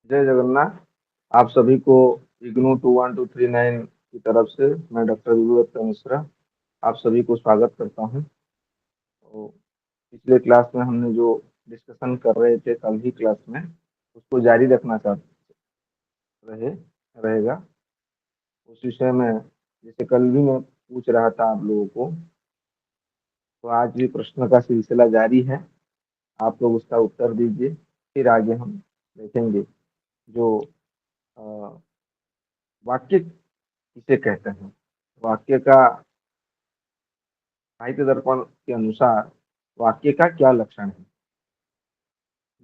जय जगन्नाथ। आप सभी को इग्नू 21239 की तरफ से मैं डॉक्टर विवेक मिश्रा आप सभी को स्वागत करता हूं। तो पिछले क्लास में हमने जो डिस्कशन कर रहे थे कल की क्लास में उसको जारी रखना चाहते रहे रहेगा उस विषय में। जैसे कल भी मैं पूछ रहा था आप लोगों को, तो आज भी प्रश्न का सिलसिला जारी है। आप लोग उसका उत्तर दीजिए, फिर आगे हम देखेंगे जो अ, वाक्य किसे कहते हैं। वाक्य का साहित्य दर्पण के अनुसार वाक्य का क्या लक्षण है?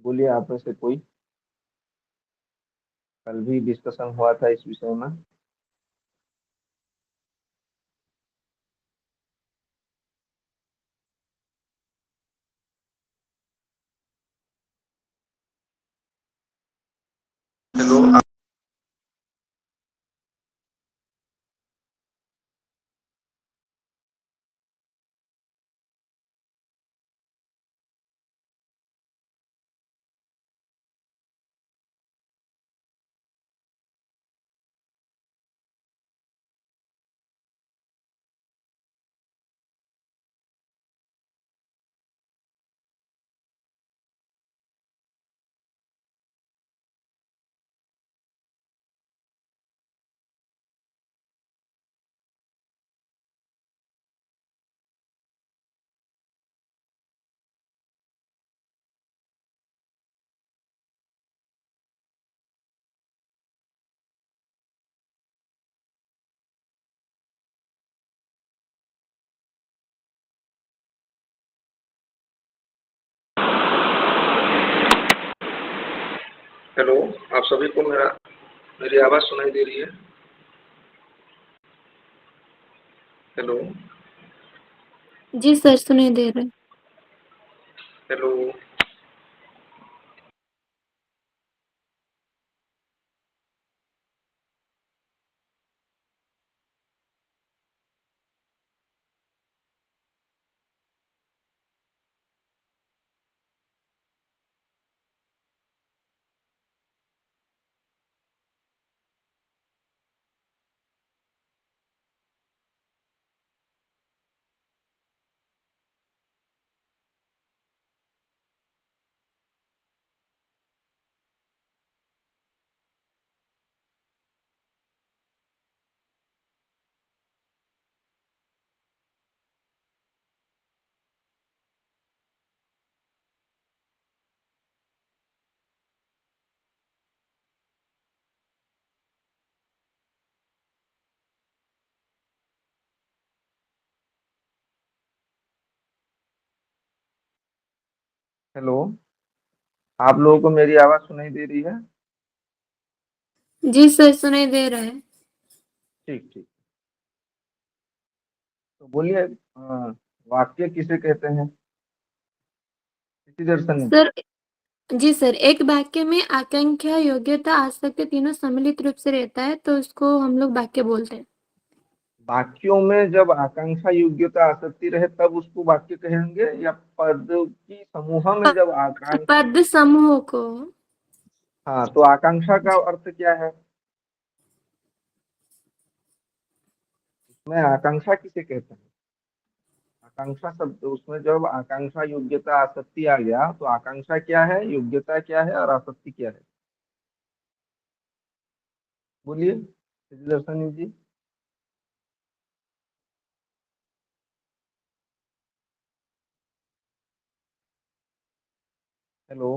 बोलिए आप में से कोई। कल भी डिस्कशन हुआ था इस विषय में। हेलो। हेलो। आप सभी को मेरी आवाज सुनाई दे रही है? हेलो। जी सर, सुनाई दे रहा है। हेलो। हेलो। आप लोगों को मेरी आवाज सुनाई दे रही है? जी सर, सुनाई दे रहा है। ठीक ठीक। तो बोलिए, वाक्य किसे कहते हैं? किसी दर्शन। सर, जी सर, एक वाक्य में आकांक्षा, योग्यता, आसक्ति तीनों सम्मिलित रूप से रहता है तो उसको हम लोग वाक्य बोलते हैं। वाक्यों में जब आकांक्षा योग्यता आसक्ति रहे तब उसको वाक्य कहेंगे, या पद की समूह में जब आकांक्षा। पद समूह को। हाँ, तो आकांक्षा का अर्थ क्या है? मैं आकांक्षा किसे कहते हैं? आकांक्षा शब्द उसमें जब आकांक्षा योग्यता आसक्ति आ गया तो आकांक्षा क्या है, योग्यता क्या है और आसक्ति क्या है? बोलिए दर्शनी जी। हेलो।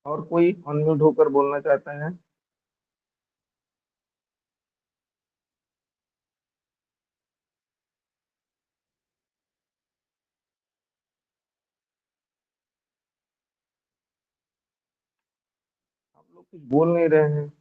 और कोई अनम्यूट होकर बोलना चाहते हैं? आप लोग कुछ बोल नहीं रहे हैं।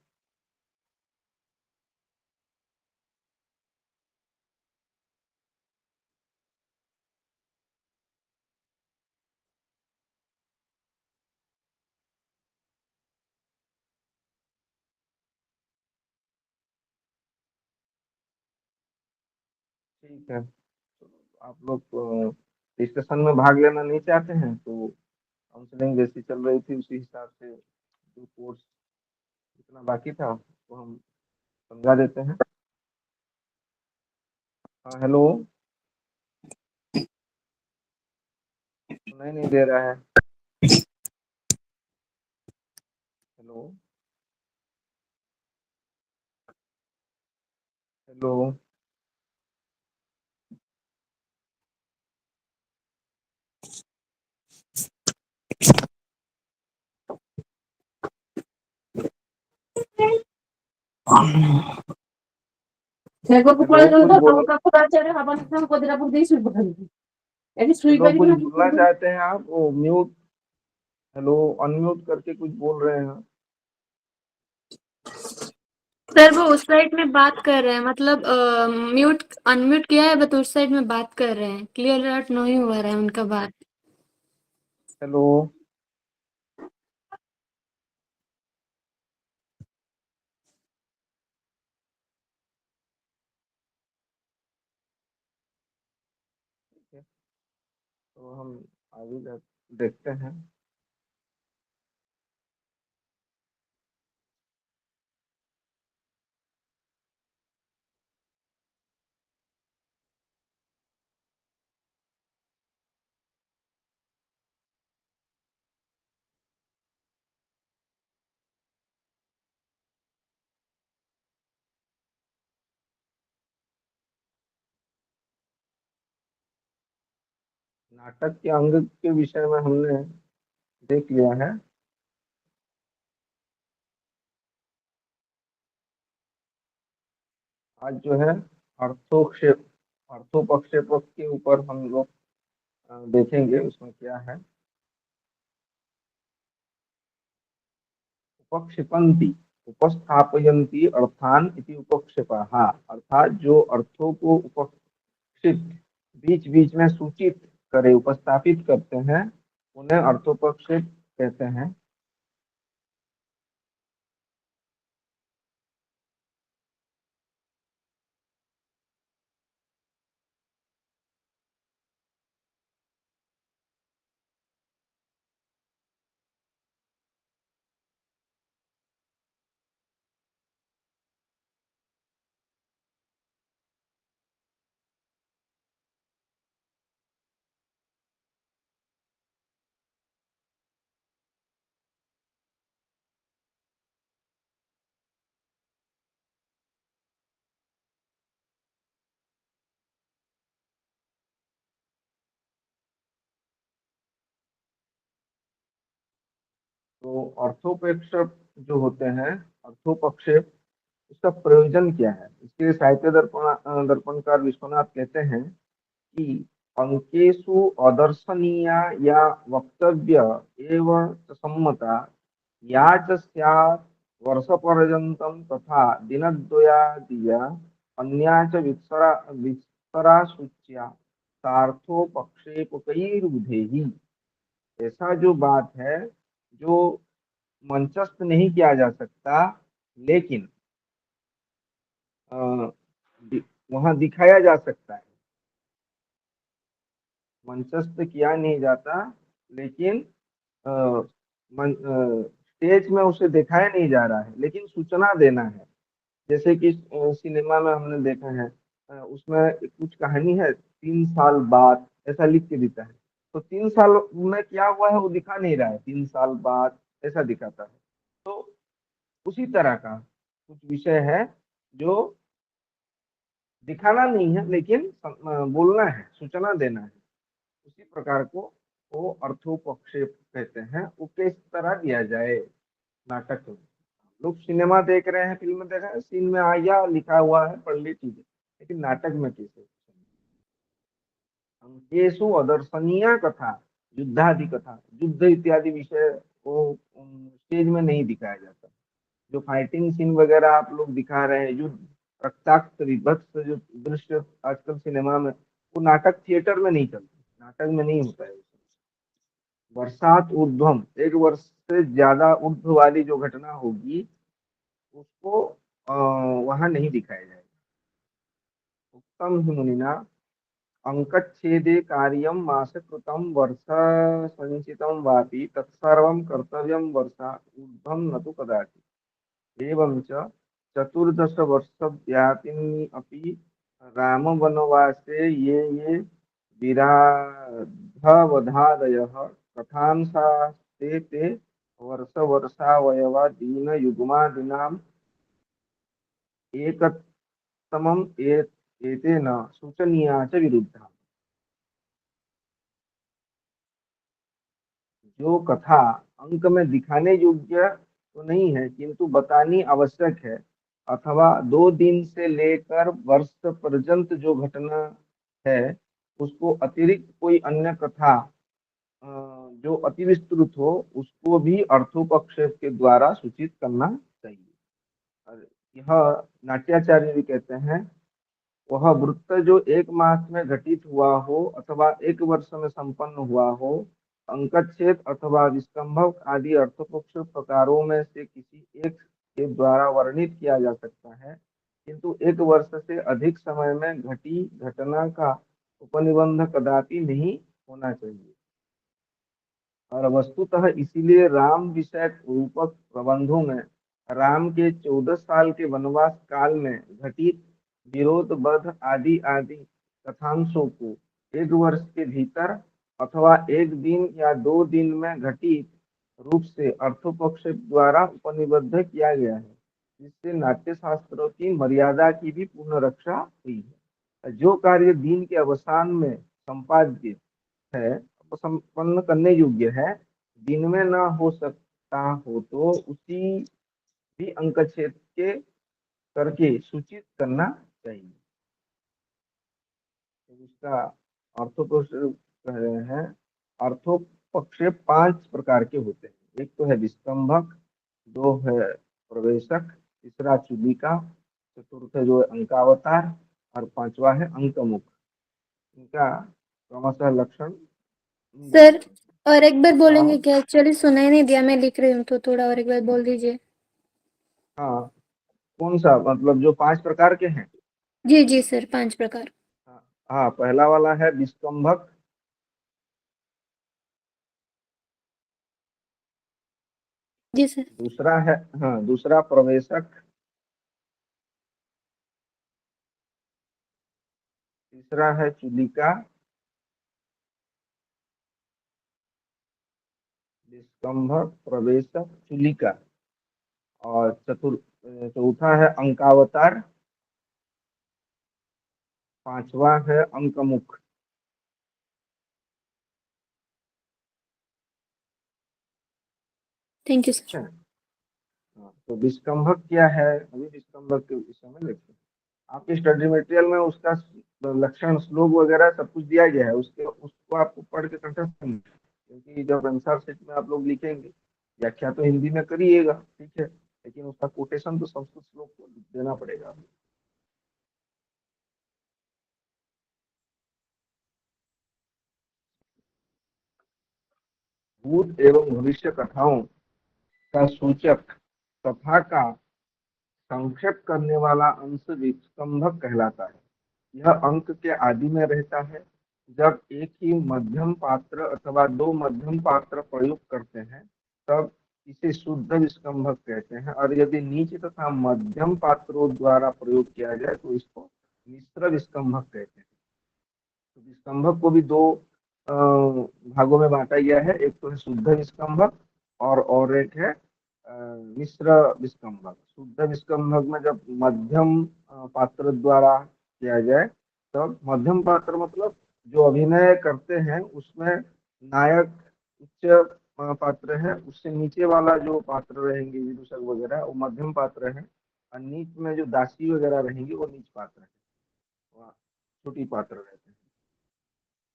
ठीक है, तो आप लोग डिस्कशन में भाग लेना नहीं चाहते हैं तो काउंसलिंग जैसी चल रही थी उसी हिसाब से जो कोर्स जितना बाकी था तो हम समझा देते हैं। हाँ हेलो, सुनाई नहीं दे रहा है। Hello hello. हेलो, कुछ बोल हेलो, कुछ बोलना चाहते हैं आप? वो म्यूट, हेलो, अनम्यूट करके कुछ बोल रहे हैं। सर वो उस साइड में बात कर रहे हैं, मतलब म्यूट अनम्यूट किया है बट उस साइड में बात कर रहे हैं, क्लियर आउट नहीं हो रहा है उनका बात। हेलो। ठीक है, तो हम आगे देखते हैं। नाटक के अंग के विषय में हमने देख लिया है। आज जो है अर्थोक्षेप अर्थोपक्षेपक के ऊपर हम लोग देखेंगे उसमें क्या है। उपक्षिपन्ति उपस्थापयन्ति अर्थान इति उपक्षेपः, अर्थात जो अर्थों को उपक्षिप बीच बीच में सूचित करे, उपस्थापित करते हैं, उन्हें अर्थोपक्षेप कहते हैं। तो अर्थोपेक्षक जो होते हैं, अर्थोपक्षेप, इसका प्रयोजन क्या है? इसके साहित्य दर्पणकार विश्वनाथ कहते हैं कि अंकेषु अदर्शनीया या वक्तव्य एव च सम्मता या च स्यात् वर्षपर्यन्तं तथा दिनद्वयादिया अन्या च विस्तरा सूच्या सार्थोपक्षेपकैर्बुधेहि। ऐसा जो बात है जो मंचस्थ नहीं किया जा सकता, लेकिन अ, वहां दिखाया जा सकता है। मंचस्थ किया नहीं जाता, लेकिन अ, स्टेज में उसे दिखाया नहीं जा रहा है, लेकिन सूचना देना है। जैसे कि सिनेमा में हमने देखा है, उसमें कुछ कहानी है 3 साल बाद, ऐसा लिख के देता है। तो 3 साल में क्या हुआ है वो दिखा नहीं रहा है, 3 साल बाद ऐसा दिखाता है। तो उसी तरह का कुछ विषय है जो दिखाना नहीं है, लेकिन बोलना है, सूचना देना है। उसी प्रकार को वो अर्थोपक्षेप कहते हैं। वो किस तरह दिया जाए नाटक में। लोग सिनेमा देख रहे हैं, फिल्म देख रहे हैं, सीन में आया लिखा हुआ है, पढ़ ली चीजें, लेकिन नाटक में कैसे? अंकेषु अदर्शनीय कथा, युद्धादि कथा, युद्ध इत्यादि विषय को स्टेज में नहीं दिखाया जाता। जो फाइटिंग सीन वगैरह आप लोग दिखा रहे हैं, युद्ध, रक्ताक्त विभत्स जो दृश्य आजकल सिनेमा में, वो नाटक थिएटर में नहीं चलते, नाटक में नहीं होता है। वर्षात ऊर्ध्वम, 1 वर्ष से ज्यादा ऊर्ध्व वाली जो घटना होगी उसको वहां नहीं दिखाया जाएगा। तं हि मुनिना अंकच्छेदे कार्यं मासकृतं वर्षसञ्चितं वापि तत्सर्वं कर्तव्यं वर्षा ऊर्ध्वं न तु कदाचित्। एवं च चतुर्दशवर्षव्यापिनी अपि रामवनवासे ये ये विराधवधादयः कथांसास्ते ते वर्षवर्षावयवा दीनयुग्मादीनाम् एकतमम् एतेन सूचनीया च विरुद्धा। जो कथा अंक में दिखाने योग्य तो नहीं है किंतु बतानी आवश्यक है, अथवा 2 दिन से लेकर वर्ष पर्यंत जो घटना है उसको अतिरिक्त कोई अन्य कथा जो अति विस्तृत हो उसको भी अर्थोपक्षेप के द्वारा सूचित करना चाहिए। और यह नाट्याचार्य भी कहते हैं, वह वृत्त जो 1 मास में घटित हुआ हो अथवा 1 वर्ष में संपन्न हुआ हो, अंकच्छेद अथवा विस्कंभक आदि अर्थोपक्ष प्रकारों में से किसी एक के द्वारा वर्णित किया जा सकता है, किंतु 1 वर्ष से अधिक समय में घटी घटना का उपनिबंध कदापि नहीं होना चाहिए। और वस्तुतः इसीलिए राम विषयक रूपक प्रबंधों में राम के 14 साल के वनवास काल में घटित विरोध वध आदि आदि कथांशों को 1 वर्ष के भीतर अथवा 1 दिन या 2 दिन में घटित रूप से अर्थोपक्ष द्वारा उपनिबद्ध किया गया है, जिससे नाट्य शास्त्रों की मर्यादा की भी पूर्ण रक्षा हुई है। जो कार्य दिन के अवसान में संपाद्य है, संपन्न करने योग्य है, दिन में न हो सकता हो तो उसी भी अंकच्छेद के करके सूचित करना चाहिए। तो इसका अर्थोपक्ष कह रहे हैं, अर्थोपक्षेप 5 प्रकार के होते हैं। एक तो है विस्तंभक, 2 है प्रवेशक, तीसरा चुलिका, चतुर्थ जो है अंकावतार और 5वां है अंकमुख। इनका क्रमशः लक्षण सर और एक बार बोलेंगे हाँ क्या? एक्चुअली सुनाई नहीं दिया, मैं लिख रही हूँ तो थोड़ा और एक बार बोल दीजिए। हाँ, कौन सा मतलब जो 5 प्रकार के हैं? जी जी सर, 5 प्रकार। हाँ हाँ, पहला वाला है विस्तंभक, जी सर। दूसरा है, हाँ दूसरा प्रवेशक, तीसरा है चुलिका, विस्तंभक प्रवेशक चुलिका, और चौथा है अंकावतार, 5वां है अंकमुख। थैंक यू ठीक सर। है। हाँ, तो विस्तंभक क्या है, अभी विस्तंभक के विषय में देखते हैं। आपके स्टडी मटेरियल में उसका लक्षण श्लोक वगैरह सब कुछ दिया गया है, उसके उसको आपको पढ़ के कंठस्थ करना है। क्योंकि जब आंसर शीट में आप लोग लिखेंगे, व्याख्या तो हिंदी में करिएगा, ठीक है, लेकिन उसका कोटेशन तो संस्कृत श्लोक को देना पड़ेगा। भूत एवं भविष्य कथाओं का सूचक कथा का संक्षेप करने वाला अंश विस्तंभक कहलाता है। यह अंक के आदि में रहता है। जब एक ही मध्यम पात्र अथवा 2 मध्यम पात्र प्रयोग करते हैं तब इसे शुद्ध विस्कंभक कहते हैं, और यदि नीच तथा मध्यम पात्रों द्वारा प्रयोग किया जाए तो इसको मिश्र विस्कंभक कहते हैं। तो विस्कंभक को भी 2 भागों में बांटा गया है, एक तो है शुद्ध विस्कंभक और एक है मिश्र विस्कंभक। शुद्ध विस्कंभक में जब मध्यम पात्र द्वारा किया जाए, तब मध्यम पात्र मतलब जो अभिनय करते हैं उसमें नायक उच्च पात्र है, उससे नीचे वाला जो पात्र रहेंगे विदूषक वगैरह वो मध्यम पात्र है, और नीच में जो दासी वगैरह रहेंगे वो नीच पात्र है, वह छोटी पात्र रहते हैं।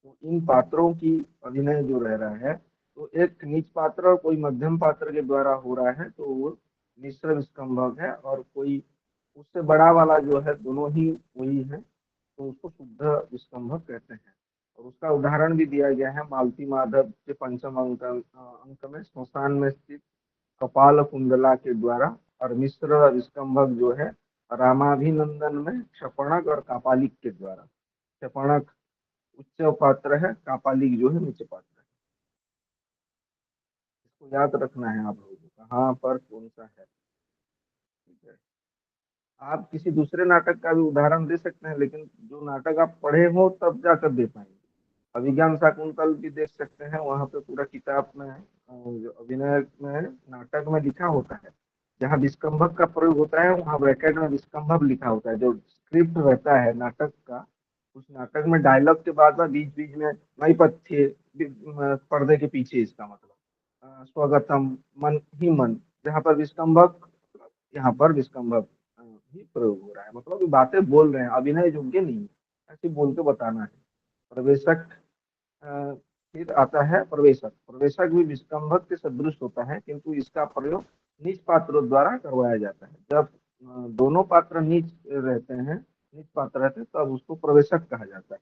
तो इन पात्रों की अभिनय जो रह रहा है, तो एक नीच पात्र और कोई मध्यम पात्र के द्वारा हो रहा है तो वो मिश्र विस्कंभक है, और कोई उससे बड़ा वाला जो है दोनों ही वही है, तो उसको शुद्ध विस्कंभक कहते हैं। और उसका उदाहरण भी दिया गया है मालती माधव के पंचम अंक में स्मशान में स्थित कपाल कुंडला के द्वारा। और मिश्र विस्कंभक जो है रामाभिनंदन में शपणक और कापालिक के द्वारा। शपणक उच्च पात्र है, कापालिक जो है नीचे पात्र है। इसको याद रखना है आप लोगों को, कहाँ पर कौन सा है। ठीक है, आप किसी दूसरे नाटक का भी उदाहरण दे सकते हैं, लेकिन जो नाटक आप पढ़े हो तब जाकर दे पाएंगे। अभिज्ञान शाकुंतल भी देख सकते हैं, वहां पे पूरा किताब में जो अभिनय में नाटक में लिखा होता है, जहाँ विस्कंभक का प्रयोग होता है वहाँ ब्रैकेट में विस्कंभक लिखा होता है। जो स्क्रिप्ट रहता है नाटक का, उस नाटक में डायलॉग के बाद में बीच बीच में नैपथ्य, पर्दे के पीछे, इसका मतलब स्वगतम, मन ही मन, जहाँ पर विस्कंभक, यहाँ पर विस्कंभक ही प्रयोग हो रहा है। मतलब ये बातें बोल रहे हैं, अभिनय योग्य नहीं है, ऐसे बोल के बताना है। प्रवेशक, अ, फिर आता है प्रवेशक। प्रवेशक भी विस्कंभक के सदृश होता है, किंतु इसका प्रयोग नीच पात्रों द्वारा करवाया जाता है। जब दोनों पात्र नीच रहते हैं, नीच पात्र रहते हैं, तब उसको प्रवेशक कहा जाता है।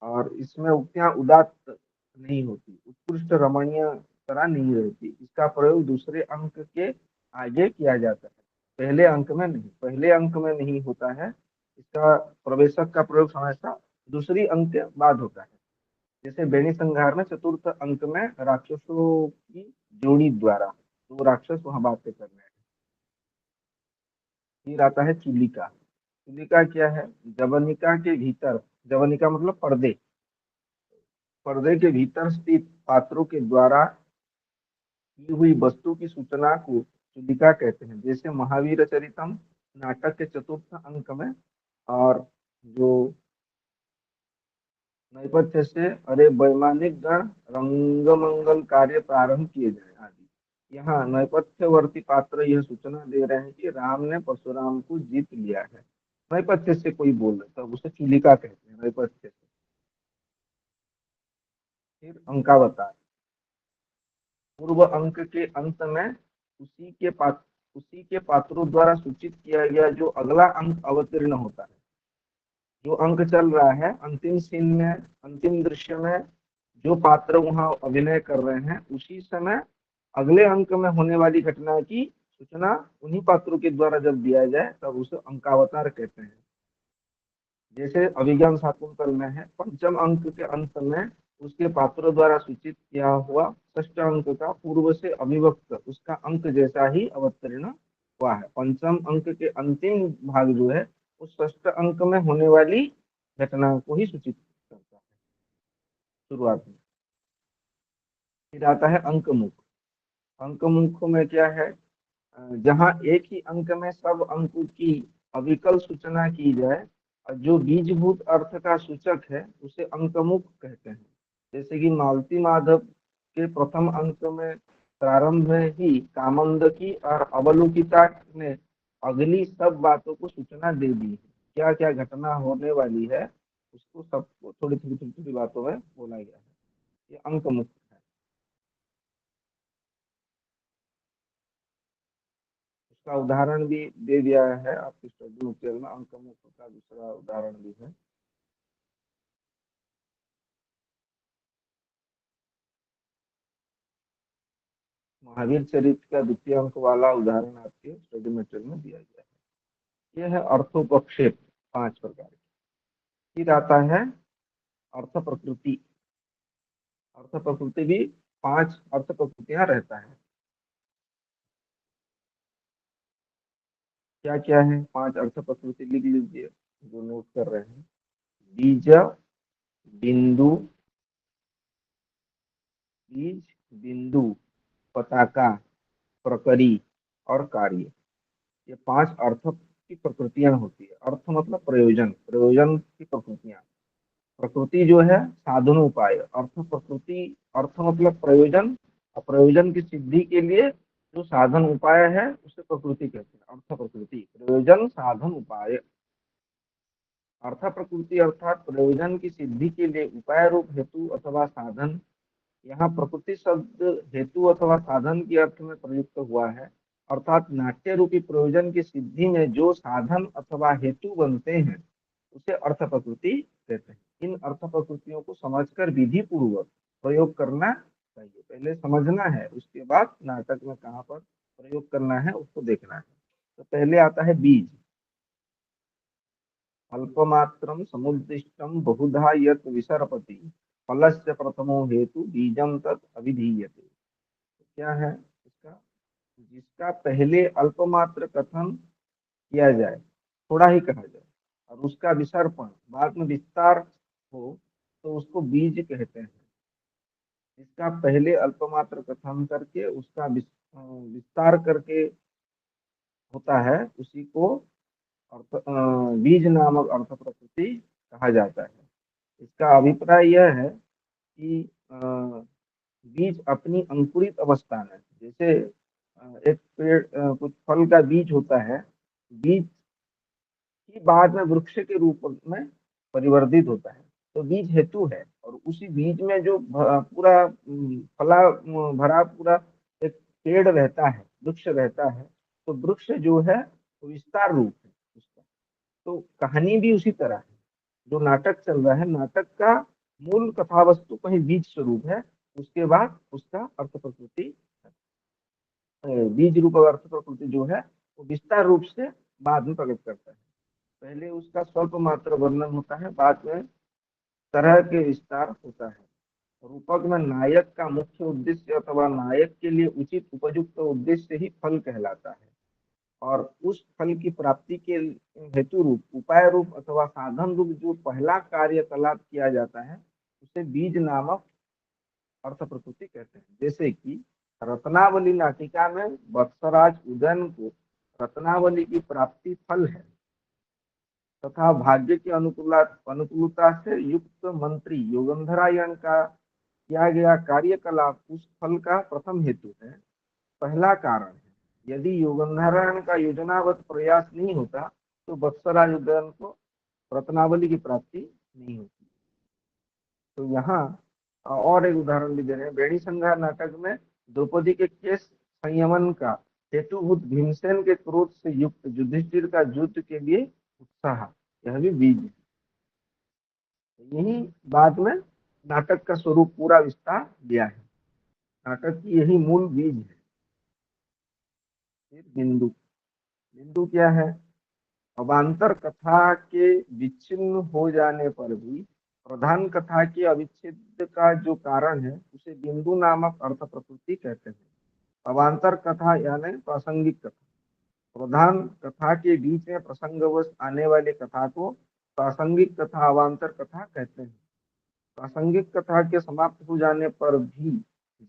और इसमें उक्तियां उदात्त नहीं होती, उत्कृष्ट रमणीय तरह नहीं रहती। इसका प्रयोग दूसरे अंक के आगे किया जाता है, पहले अंक में नहीं, पहले अंक में नहीं होता है। इसका प्रवेशक का प्रयोग हमेशा दूसरी अंक के बाद होता है। जैसे बेनी संहार में चतुर्थ अंक में राक्षसों की जोड़ी द्वारा, तो राक्षस वहां बातें कर रहे हैं। फिर आता है चुलिका। चुलिका क्या है? जवनिका के भीतर, जवनिका मतलब पर्दे, पर्दे के भीतर स्थित पात्रों के द्वारा की हुई वस्तु की सूचना को चुलिका कहते हैं। जैसे महावीर चरितम नाटक के चतुर्थ अंक में, और जो नेपथ्य से अरे वैमानिक गण रंगमंगल कार्य प्रारंभ किए जाए आदि, यहाँ नैपथ्यवर्ती पात्र यह सूचना दे रहे हैं कि राम ने परशुराम को जीत लिया है। नैपथ्य से कोई बोल रहे तब उसे चुलिका कहते हैं, नैपथ्य से। फिर अंकावतार। पूर्व अंक के अंत में उसी के पात्रों द्वारा सूचित किया गया जो अगला अंक अवतीर्ण होता है। जो अंक चल रहा है, अंतिम सीन में, अंतिम दृश्य में जो पात्र वहां अभिनय कर रहे हैं, उसी समय अगले अंक में होने वाली घटना की सूचना उन्हीं पात्रों के द्वारा जब दिया जाए तब उसे अंकावतार कहते हैं। जैसे अभिज्ञान शाकुंतल में है, पंचम अंक के अंत में उसके पात्रों द्वारा सूचित किया हुआ षष्ठ अंक का पूर्व से अभिव्यक्त उसका अंक जैसा ही अवतीर्ण हुआ है। पंचम अंक के अंतिम भाग जो है, उस षष्ठ अंक में होने वाली घटना को ही सूचित करता है शुरुआत में। फिर आता है अंकमुख। अंकमुख में क्या है? जहाँ एक ही अंक में सब अंकों की अविकल सूचना की जाए, और जो बीजभूत अर्थ का सूचक है उसे अंकमुख कहते हैं। जैसे कि मालती माधव के प्रथम अंक में प्रारंभ में ही कामंदकी और अवलोकिता ने अगली सब बातों को सूचना दे दी है। क्या क्या घटना होने वाली है उसको सबको थोड़ी थोड़ी छोटी छोटी बातों में बोला गया है। ये अंकमुख है। उसका उदाहरण भी दे दिया है आपकी स्टडी मटेरियल में, अंकमुख का दूसरा उदाहरण भी है। महावीर चरित्र का द्वितीय अंक वाला उदाहरण आपके स्टडी मटेरियल में दिया गया है। यह है अर्थोपक्षेप, 5 प्रकार के। फिर आता है अर्थ प्रकृति। अर्थ प्रकृति भी 5 अर्थ प्रकृतियां रहता है। क्या क्या है? 5 अर्थ प्रकृति लिख लीजिए जो नोट कर रहे हैं। बीज, बिंदु, बीज, बिंदु, पताका, प्रकरी और कार्य। ये 5 अर्थ की प्रकृतियां होती है। अर्थ मतलब प्रयोजन, प्रयोजन की प्रकृतियां। प्रकृति जो है साधन उपाय, अर्थ प्रकृति, अर्थ मतलब प्रयोजन, और प्रयोजन की सिद्धि के लिए जो साधन उपाय है उसे प्रकृति कहते हैं। अर्थ प्रकृति, प्रयोजन, साधन, उपाय। अर्थ प्रकृति अर्थात प्रयोजन की सिद्धि के लिए उपाय रूप हेतु अथवा साधन। यहाँ प्रकृति शब्द हेतु अथवा साधन के अर्थ में प्रयुक्त हुआ है, अर्थात नाट्य रूपी प्रयोजन की सिद्धि में जो साधन अथवा हेतु बनते हैं उसे अर्थ प्रकृति कहते हैं। इन अर्थ प्रकृतियों को समझकर विधि पूर्वक प्रयोग करना चाहिए। पहले समझना है, उसके बाद नाटक में कहाँ पर प्रयोग करना है उसको देखना है। तो पहले आता है बीज। अल्पमात्रं समुद्दिष्टं बहुधा यत् विसरपति फलस्य प्रथमो हेतु बीजम तत् अभिधीयते। क्या है इसका? जिसका पहले अल्पमात्र कथन किया जाए, थोड़ा ही कहा जाए, और उसका विसर्पण बाद में विस्तार हो, तो उसको बीज कहते हैं। इसका पहले अल्पमात्र कथन करके उसका विस्तार करके होता है, उसी को बीज नामक अर्थ प्रकृति कहा जाता है। इसका अभिप्राय यह है कि बीज अपनी अंकुरित अवस्था में, जैसे एक पेड़ कुछ फल का बीज होता है, बीज की बाद में वृक्ष के रूप में परिवर्तित होता है, तो बीज हेतु है। और उसी बीज में जो पूरा फला भरा पूरा एक पेड़ रहता है, वृक्ष रहता है, तो वृक्ष जो है वो विस्तार रूप है उसका। तो कहानी भी उसी तरह है। जो नाटक चल रहा है, नाटक का मूल कथा वस्तु कहीं बीज स्वरूप है, उसके बाद उसका अर्थ प्रकृति, बीज रूप अर्थ प्रकृति जो है वो विस्तार रूप से बाद में प्रकट करता है। पहले उसका स्वल्प मात्र वर्णन होता है, बाद में तरह के विस्तार होता है। रूपक में नायक का मुख्य उद्देश्य अथवा नायक के लिए उचित उपयुक्त उद्देश्य ही फल कहलाता है। और उस फल की प्राप्ति के हेतु रूप, उपाय रूप अथवा साधन रूप जो पहला कार्यकलाप किया जाता है, उसे बीज नामक अर्थ प्रकृति कहते हैं। जैसे कि रत्नावली नाटिका में वत्सराज उदयन को रत्नावली की प्राप्ति फल है, तथा भाग्य की अनुकूलता से युक्त मंत्री योगंधरायण का किया गया कार्यकलाप उस फल का प्रथम हेतु है, पहला कारण है। यदि योगंधरायण का योजनाबद्ध प्रयास नहीं होता, तो वत्सराज उदयन को रत्नावली की प्राप्ति नहीं होती। तो यहाँ और एक उदाहरण भी दे रहे हैं। बेणी संहार नाटक में द्रौपदी के केस संयमन का हेतुभूत भीमसेन के क्रोध से युक्त युधिष्ठिर का युद्ध के लिए उत्साह, यह भी बीज है। यही बाद में नाटक का स्वरूप पूरा विस्तार दिया है। नाटक की यही मूल बीज है। फिर बिंदु, बिंदु क्या है? अवान्तर कथा के विच्छिन्न हो जाने पर भी प्रधान कथा के अविच्छेद का जो कारण है, उसे बिंदु नामक अर्थ प्रकृति कहते हैं। अवान्तर कथा यानी प्रासंगिक कथा, प्रधान कथा के बीच में प्रसंगवश आने वाली कथा को प्रासंगिक कथा अवान्तर कथा कहते हैं। प्रासंगिक कथा के समाप्त हो जाने पर भी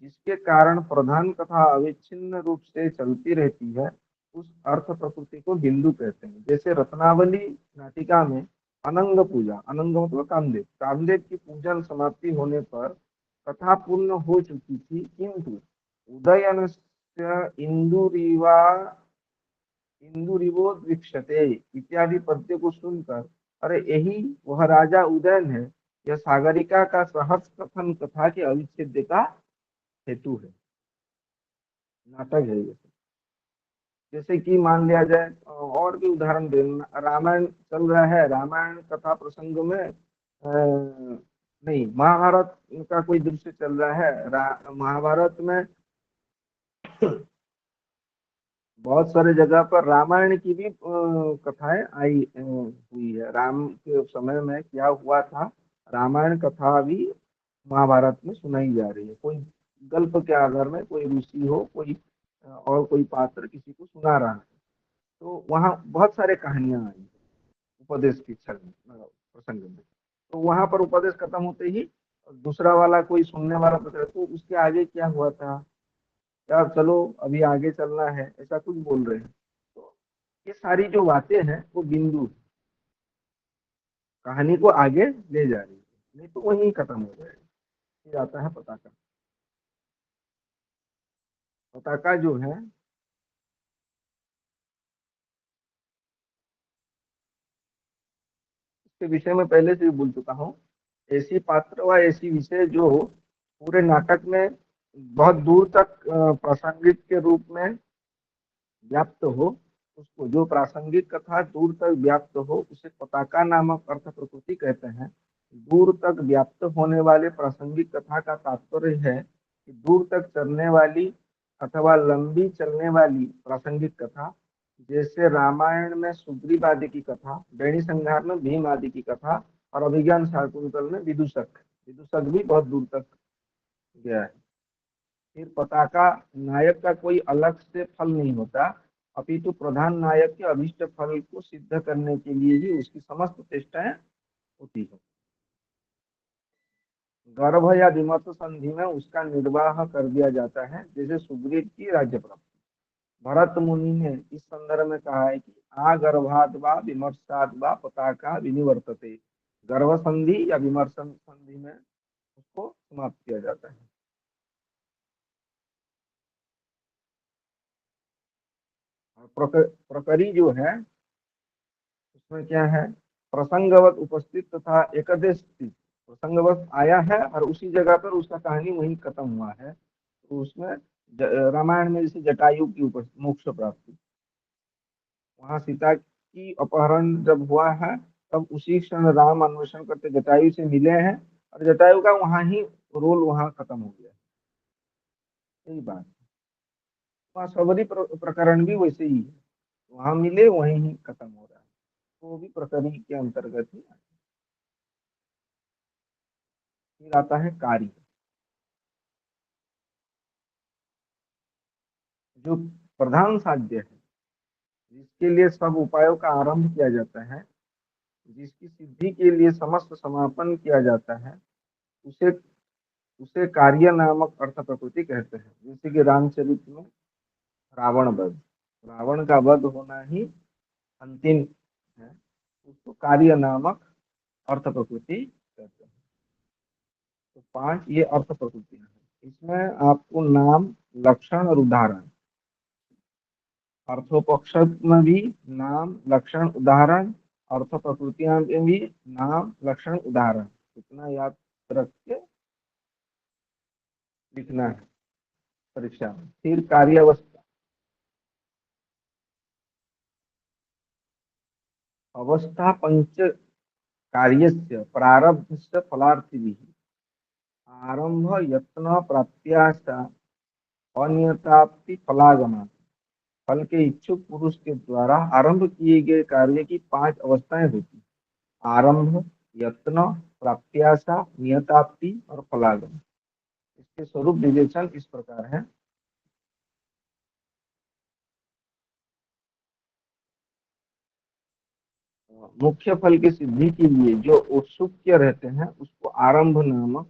जिसके कारण प्रधान कथा अविच्छिन्न रूप से चलती रहती है, उस अर्थ प्रकृति को बिंदु कहते हैं। जैसे रत्नावली नाटिका में अनंग पूजा, अनंग मतलब कामदेव, कामदेव की पूजन समाप्ति होने पर कथा पूर्ण हो चुकी थी, किंतु उदयन इंदुरीवा इंदुरिवोद्विक्षते इत्यादि पद्य को सुनकर, अरे यही वह राजा उदयन है, यह सागरिका का सहर्ष कथन कथा के अविच्छेद्य का हेतु है, नाटक है ये। जैसे कि मान लिया जाए, और भी उदाहरण देना, रामायण चल रहा है, रामायण कथा प्रसंग में नहीं, महाभारत का कोई दृश्य चल रहा है, महाभारत में बहुत सारे जगह पर रामायण की भी कथाएं आई हुई है। राम के समय में क्या हुआ था, रामायण कथा भी महाभारत में सुनाई जा रही है। कोई गल्प के आधार में कोई ऋषि हो, कोई और कोई पात्र किसी को सुना रहा है, तो वहाँ बहुत सारे कहानियां आई उपदेश की छल प्रसंग में। तो वहां पर उपदेश खत्म होते ही दूसरा वाला कोई सुनने वाला पकड़े, तो उसके आगे क्या हुआ था, यार चलो अभी आगे चलना है, ऐसा कुछ बोल रहे हैं। तो ये सारी जो बातें हैं वो बिंदु कहानी को आगे ले जा रही है, नहीं तो वहीं खत्म हो जाएगा। फिर आता है पताका। पताका जो है, इसके विषय में पहले से भी बोल चुका हूँ। ऐसी पात्र व ऐसी विषय जो पूरे नाटक में बहुत दूर तक प्रासंगिक के रूप में व्याप्त हो, उसको, जो प्रासंगिक कथा दूर तक व्याप्त हो, उसे पताका नामक अर्थ प्रकृति कहते हैं। दूर तक व्याप्त होने वाले प्रासंगिक कथा का तात्पर्य है कि दूर तक चलने वाली अथवा लंबी चलने वाली प्रासंगिक कथा, जैसे रामायण में सुग्रीव आदि की कथा, बेणी संहार में भीम आदि की कथा, और अभिज्ञान शाकुंतल में विदूषक। विदूषक भी बहुत दूर तक गया है। फिर पताका नायक का कोई अलग से फल नहीं होता, अपितु प्रधान नायक के अभिष्ट फल को सिद्ध करने के लिए ही उसकी समस्त चेष्टाएं होती है। गर्भ या विमर्श संधि में उसका निर्वाह कर दिया जाता है, जैसे सुग्रीव की राज्य प्राप्ति। भरत मुनि ने इस संदर्भ में कहा है कि आ गर्भाद वा विमर्शाद वा पताका विनिवर्तते। गर्भ संधि या विमर्शन संधि में उसको समाप्त किया जाता है। और प्रकरी जो है उसमें क्या है, प्रसंगवत उपस्थित तथा एकदेश स्थित। प्रसंगवत आया है और उसी जगह पर उसका कहानी वहीं खत्म हुआ है। तो उसमें रामायण में जैसे जटायु की मोक्ष प्राप्ति, वहां सीता की अपहरण जब हुआ है, तब उसी क्षण राम अन्वेषण करते जटायु से मिले हैं, और जटायु का वहां ही रोल वहां खत्म हो गया। यही बात। वहाँ सबरी प्रकरण भी वैसे ही है, वहां मिले वहीं ही खत्म हो रहा है। तो वो भी प्रकरण के अंतर्गत ही आता है। फिर आता है कार्य, जो प्रधान साध्य है, जिसके लिए सब उपायों का आरंभ किया जाता है, जिसकी सिद्धि के लिए समस्त समापन किया जाता है, उसे उसे कार्य नामक अर्थ प्रकृति कहते हैं। जैसे कि रामचरित में रावण वध, रावण का वध होना ही अंतिम है, उसको कार्य नामक अर्थ प्रकृति कहते हैं। तो 5 ये अर्थ प्रकृतियां हैं। इसमें आपको नाम, लक्षण और उदाहरण, अर्थोपक्ष में भी नाम, लक्षण, उदाहरण, अर्थ प्रकृतियां में भी नाम, लक्षण, उदाहरण, इतना याद रख के लिखना है परीक्षा में। फिर कार्यावस्था, अवस्था पंच कार्यस्य प्रारब्धस्य फलार्थिभिः आरंभ यत्न प्राप्त्या अनियताप्ति फलागमा। फल के इच्छुक पुरुष के द्वारा आरंभ किए गए कार्य की 5 अवस्थाएं होती: आरंभ, यत्न, प्राप्त्याशा, नियताप्ति और फलागम। इसके स्वरूप विवेचन इस प्रकार है। मुख्य फल की सिद्धि के लिए जो उत्सुक रहते हैं उसको आरंभ नामक,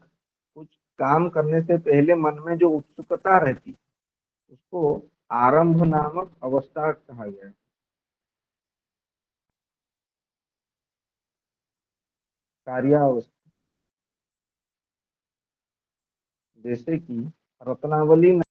कुछ काम करने से पहले मन में जो उत्सुकता रहती है उसको आरंभ नामक अवस्था कहा गया है। कार्यावस्था, जैसे कि रत्नावली में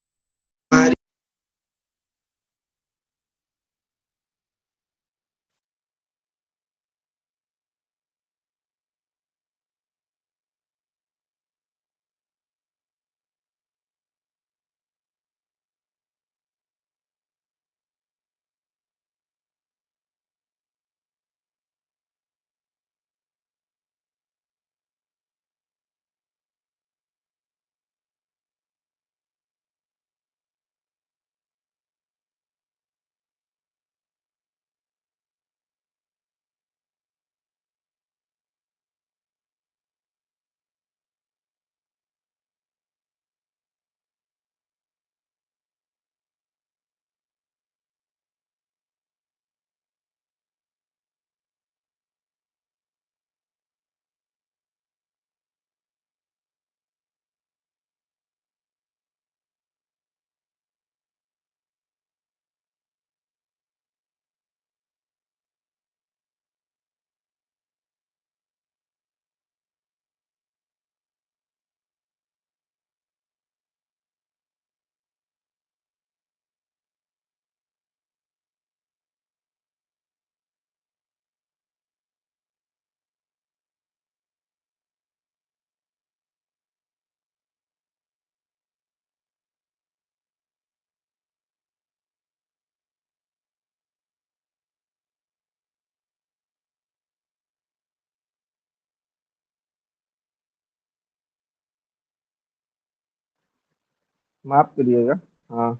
माफ करिएगा, हाँ,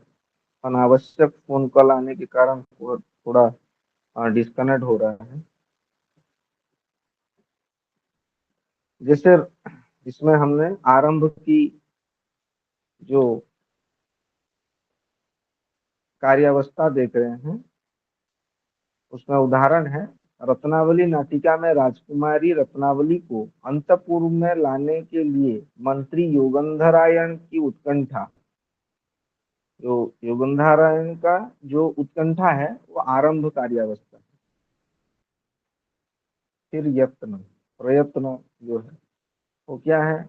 अनावश्यक फोन कॉल आने के कारण थोड़ा डिस्कनेक्ट हो रहा है। जैसे इसमें हमने आरंभ की जो कार्यावस्था देख रहे हैं, उसमें उदाहरण है, रत्नावली नाटिका में राजकुमारी रत्नावली को अंतपुर में लाने के लिए मंत्री योगंधरायण की उत्कंठा। जो योगंधरायण का जो उत्कंठा है वो आरंभ कार्यावस्था है। फिर यत्न, प्रयत्न जो है वो क्या है,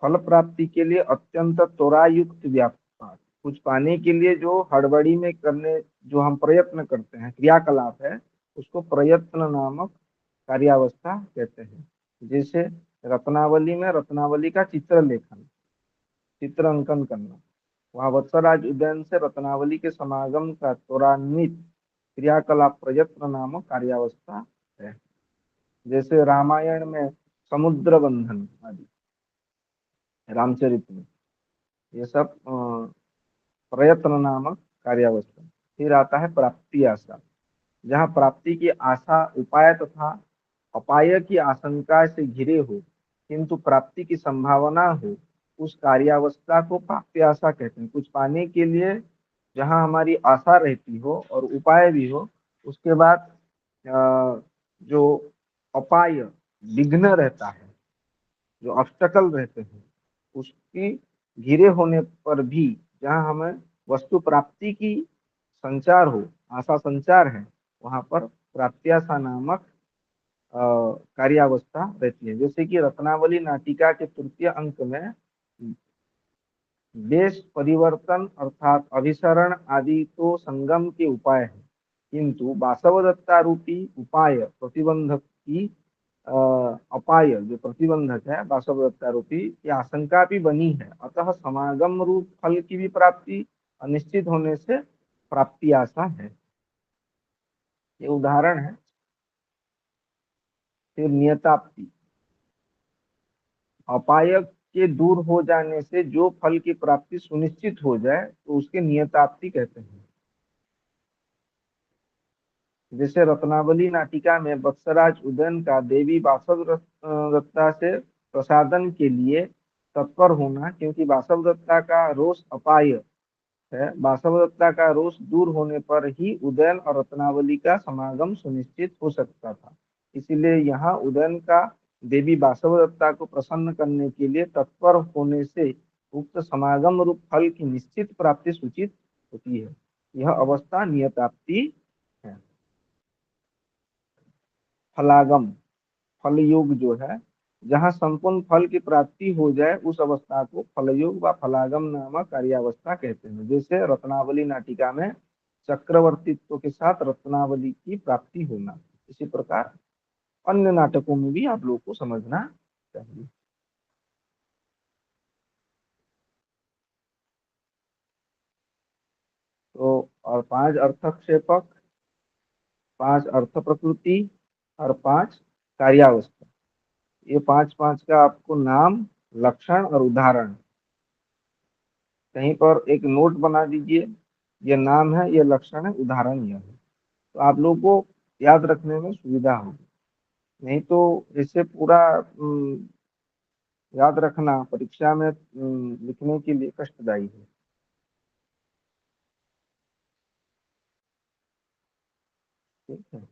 फल प्राप्ति के लिए अत्यंत त्वरायुक्त व्यापार। कुछ पाने के लिए जो हड़बड़ी में करने, जो हम प्रयत्न करते हैं, क्रियाकलाप है, उसको प्रयत्न नामक कार्यावस्था कहते हैं। जैसे रत्नावली में रत्नावली का चित्र लेखन, चित्र अंकन करना, वहां वत्सराज उदयन से रत्नावली के समागम का त्वरान्वित क्रियाकलाप प्रयत्न नामक कार्यावस्था है। जैसे रामायण में समुद्र बंधन आदि, रामचरित में, ये सब प्रयत्न नामक कार्यावस्था। फिर आता है प्राप्ति आशा, जहाँ प्राप्ति की आशा उपाय तथा अपाय की आशंका से घिरे हो किंतु प्राप्ति की संभावना हो, उस कार्यावस्था को प्राप्ति आशा कहते हैं। कुछ पाने के लिए जहाँ हमारी आशा रहती हो और उपाय भी हो, उसके बाद जो अपाय, विघ्न रहता है, जो ऑब्स्टकल रहते हैं, उसकी घिरे होने पर भी, जहाँ हमें वस्तु प्राप्ति की संचार हो, आशा संचार है, वहां पर प्राप्त्याशा नामक कार्यावस्था रहती है। जैसे कि रत्नावली नाटिका के तृतीय अंक में देश परिवर्तन अर्थात अभिसरण आदि तो संगम के उपाय है, किंतु वासवदत्ता रूपी उपाय प्रतिबंधक की अपाय, जो प्रतिबंधक है वासवदत्ता रूपी, की आशंका भी बनी है। अतः समागम रूप फल की भी प्राप्ति अनिश्चित होने से प्राप्ति आशा है। ये उदाहरण है। फिर नियताप्ति, अपाय के दूर हो जाने से जो फल की प्राप्ति सुनिश्चित हो जाए तो उसके नियताप्ति कहते हैं। जैसे रत्नावली नाटिका में बत्सराज उदयन का देवी वासवदत्ता से प्रसादन के लिए तत्पर होना, क्योंकि वासवदत्ता का रोष अपाय है, वासवदत्ता का रोष दूर होने पर ही उदयन और रत्नावली का समागम सुनिश्चित हो सकता था। इसीलिए यहाँ उदयन का देवी वासवदत्ता को प्रसन्न करने के लिए तत्पर होने से उक्त समागम रूप फल की निश्चित प्राप्ति सूचित होती है। यह अवस्था नियताप्ति है। फलागम, फलयोग जो है, जहाँ संपूर्ण फल की प्राप्ति हो जाए, उस अवस्था को फलयोग व फलागम नामक कार्यावस्था कहते हैं। जैसे रत्नावली नाटिका में चक्रवर्तीत्व के साथ रत्नावली की प्राप्ति होना, इसी प्रकार अन्य नाटकों में भी आप लोगों को समझना चाहिए। तो और 5 अर्थक्षेपक, 5 अर्थ प्रकृति और 5 कार्यावस्था, ये 5 5 का आपको नाम, लक्षण और उदाहरण कहीं पर एक नोट बना दीजिए। ये नाम है, ये लक्षण है, उदाहरण यह है, तो आप लोगों को याद रखने में सुविधा होगी। नहीं तो इसे पूरा याद रखना परीक्षा में लिखने के लिए कष्टदायी है। ठीक है।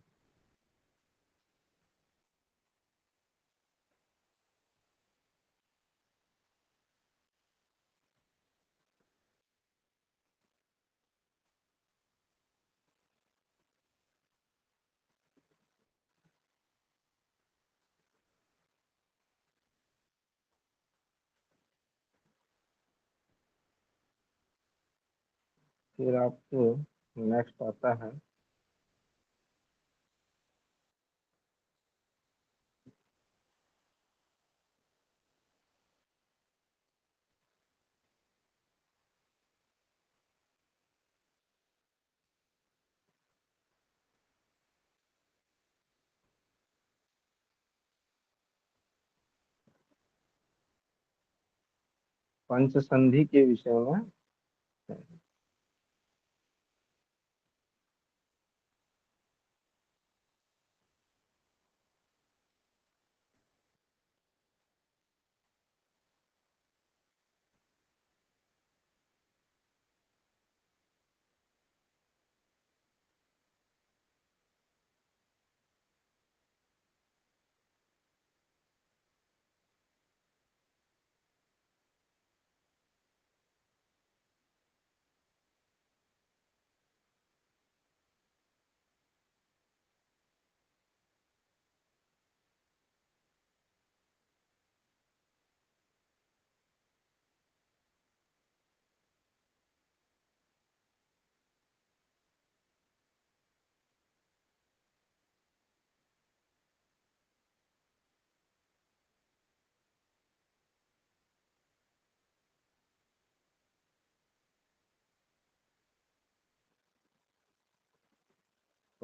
फिर आपको नेक्स्ट आता है पंचसंधि के विषय में।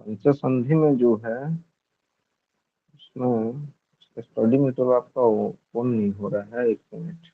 पंच संधि में जो है उसमें स्टडी में तो आपका ओपन नहीं हो रहा है, एक मिनट।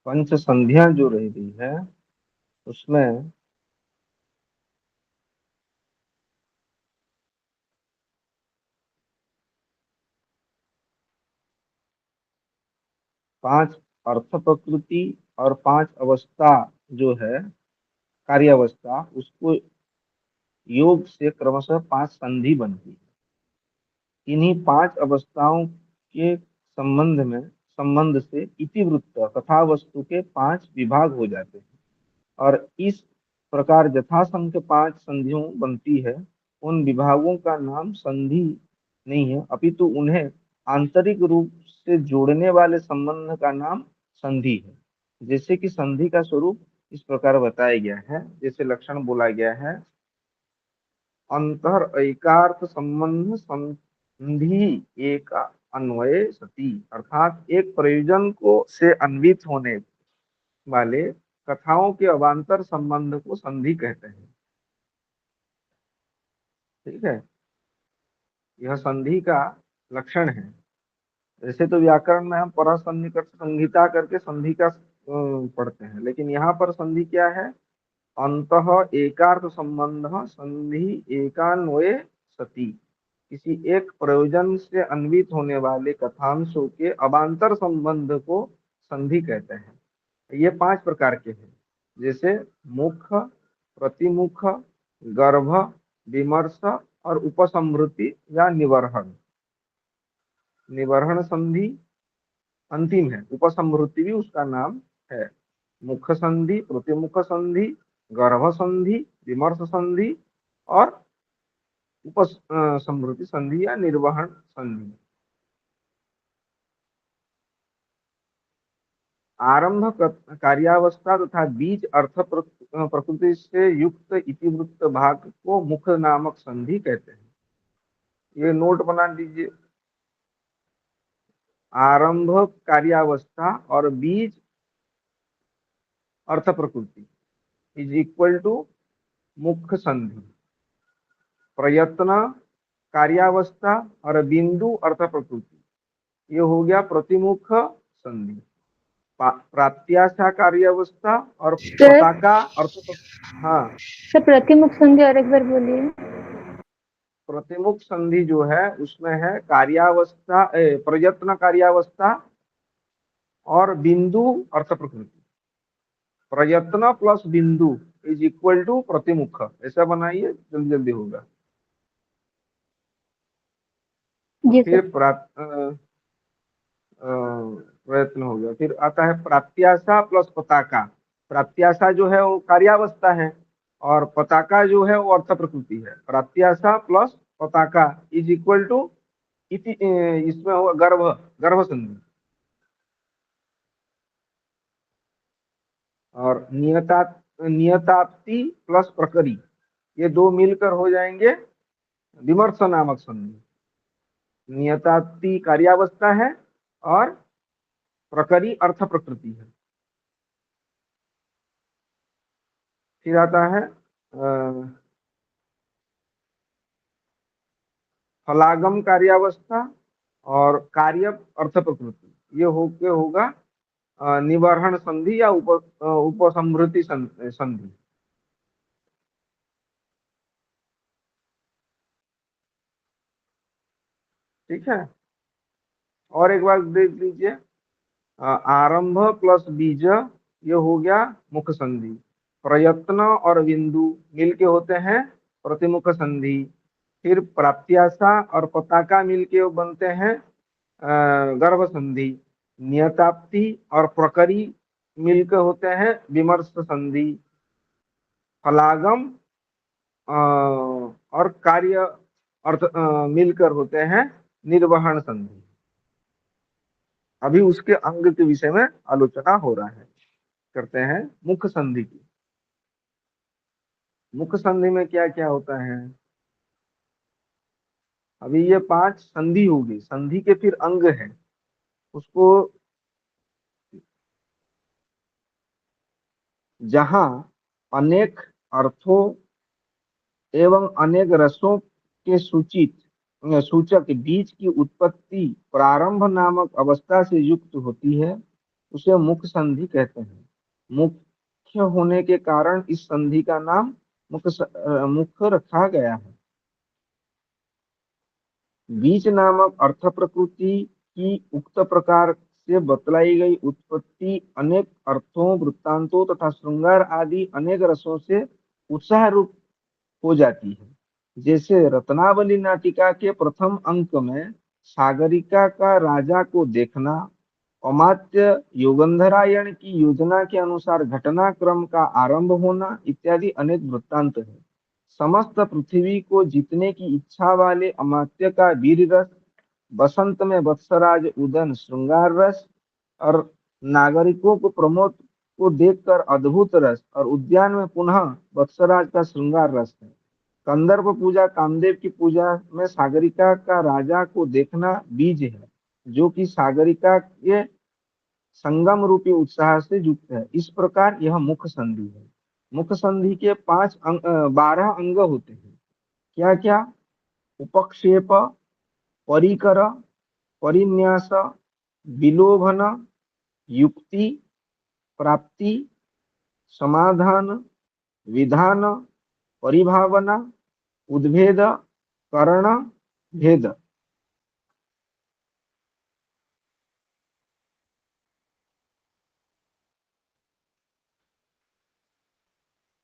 पंच संधियां जो रह रही है उसमें 5 अर्थ प्रकृति और 5 अवस्था जो है कार्यावस्था, उसको योग से क्रमशः 5 संधि बनती है। इन्हीं 5 अवस्थाओं के संबंध से इतिवृत्त तथा वस्तु के 5 विभाग हो जाते हैं। और इस प्रकार यथासंख्य 5 संधियों बनती है। उन विभागों का नाम संधि नहीं है, अपितु उन्हें आंतरिक रूप से जोड़ने वाले संबंध का नाम संधि है। जैसे कि संधि का स्वरूप इस प्रकार बताया गया है, जैसे लक्षण बोला गया है, अंतर एकार्थ संबंध संधि एक अन्वय सती, अर्थात एक प्रयोजन को से अन्वित होने वाले कथाओं के अवान्तर संबंध को संधि कहते हैं। ठीक है, यह संधि का लक्षण है। वैसे तो व्याकरण में हम परसन्निकट संहिता करके संधि का पढ़ते हैं, लेकिन यहाँ पर संधि क्या है? अंतः एकार्थ संबंध संधि एकान्वये सती, किसी एक प्रयोजन से अन्वित होने वाले कथांशों के अवान्तर संबंध को संधि कहते हैं। ये 5 प्रकार के हैं, जैसे मुख, प्रतिमुख, गर्भ, विमर्श और उपसंहृति या निवर्हन। निवर्हन संधि अंतिम है, उपसंहृति भी उसका नाम है। मुख संधि, प्रतिमुख संधि, गर्भ संधि, विमर्श संधि और उपसंहृति संधि या निर्वहन संधि। आरंभ कार्यावस्था तथा बीज अर्थ प्रकृति से युक्त इतिवृत्त भाग को मुख नामक संधि कहते हैं। ये नोट बना लीजिए। आरंभ कार्यावस्था और बीज अर्थ प्रकृति इज इक्वल टू मुख्य संधि। प्रयत्न कार्यावस्था और बिंदु अर्थ प्रकृति, ये हो गया प्रतिमुख संधि। प्रात्याशा कार्यावस्था और सर पताका अर्थ। हाँ, सर प्रतिमुख संधि और एक बार बोलिए। प्रतिमुख संधि जो है उसमें है कार्यावस्था, प्रयत्न कार्यावस्था और बिंदु अर्थ प्रकृति। प्रयत्न प्लस बिंदु इज इक्वल टू प्रतिमुख, ऐसा बनाइए, जल्दी जल्दी होगा। जी फिर सर। प्रयत्न हो गया। फिर आता है प्रात्याशा प्लस पताका। प्रात्याशा जो है वो कार्यावस्था है और पताका जो है वो अर्थ प्रकृति है। प्रात्याशा प्लस पताका इज इक्वल टू इसमें होगा गर्भ, गर्भ संधि। और नियताप्ति प्लस प्रकरी, ये दो मिलकर हो जाएंगे विमर्श नामक संधि। नियताप्ति कार्यावस्था है और प्रकरी अर्थ प्रकृति है। फिर आता है फलागम कार्यावस्था और कार्य अर्थ प्रकृति। ये होगा निवर्हन संधि या उपसंहृति संधि। ठीक है, और एक बार देख लीजिए, आरंभ प्लस बीज, ये हो गया मुख संधि। प्रयत्न और बिंदु मिलके होते हैं प्रतिमुख संधि। फिर प्राप्त्याशा और पताका मिलके बनते हैं गर्भ संधि। नियताप्ति और प्रकरी मिलकर होते हैं विमर्श संधि। फलागम और कार्य अर्थ मिलकर होते हैं निर्वहन संधि। अभी उसके अंग के विषय में आलोचना हो रहा है। करते हैं मुख संधि की। मुख संधि में क्या क्या होता है? अभी ये 5 संधि होगी, संधि के फिर अंग है, उसको जहां अनेक अर्थों एवं अनेक रसों के सूचक बीज की उत्पत्ति प्रारंभ नामक अवस्था से युक्त होती है, उसे मुख संधि कहते हैं। मुख्य होने के कारण इस संधि का नाम मुख रखा गया है। बीज नामक अर्थ प्रकृति की उक्त प्रकार से बतलाई गई उत्पत्ति अनेक अर्थों, वृत्तांतों तथा श्रृंगार आदि अनेक रसों से उत्साह रूप हो जाती है। जैसे रत्नावली नाटिका के प्रथम अंक में सागरिका का राजा को देखना, अमात्य योगंधरायण की योजना के अनुसार घटनाक्रम का आरंभ होना इत्यादि अनेक वृत्तांत है। समस्त पृथ्वी को जीतने की इच्छा वाले अमात्य का वीर रस, बसंत में वत्सराज उदन श्रृंगार रस, और नागरिकों को प्रमोद को देखकर अद्भुत रस, और उद्यान में पुनः वत्सराज का श्रृंगार रस है। कंदर्प पूजा, कामदेव की पूजा में सागरिका का राजा को देखना बीज है, जो कि सागरिका के संगम रूपी उत्साह से युक्त है। इस प्रकार यह मुख संधि है। मुख संधि के 12 अंग होते हैं। क्या क्या? उपक्षेप, परिकर, परिन्यास, विलोभन, युक्ति, प्राप्ति, समाधान, विधान, परिभावना, उद्भेद, करण, भेद।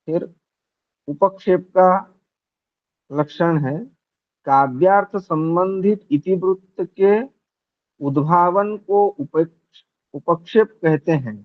फिर उपक्षेप का लक्षण है काव्यार्थ संबंधित इतिवृत्त के उद्भावन को उपक्षेप कहते हैं,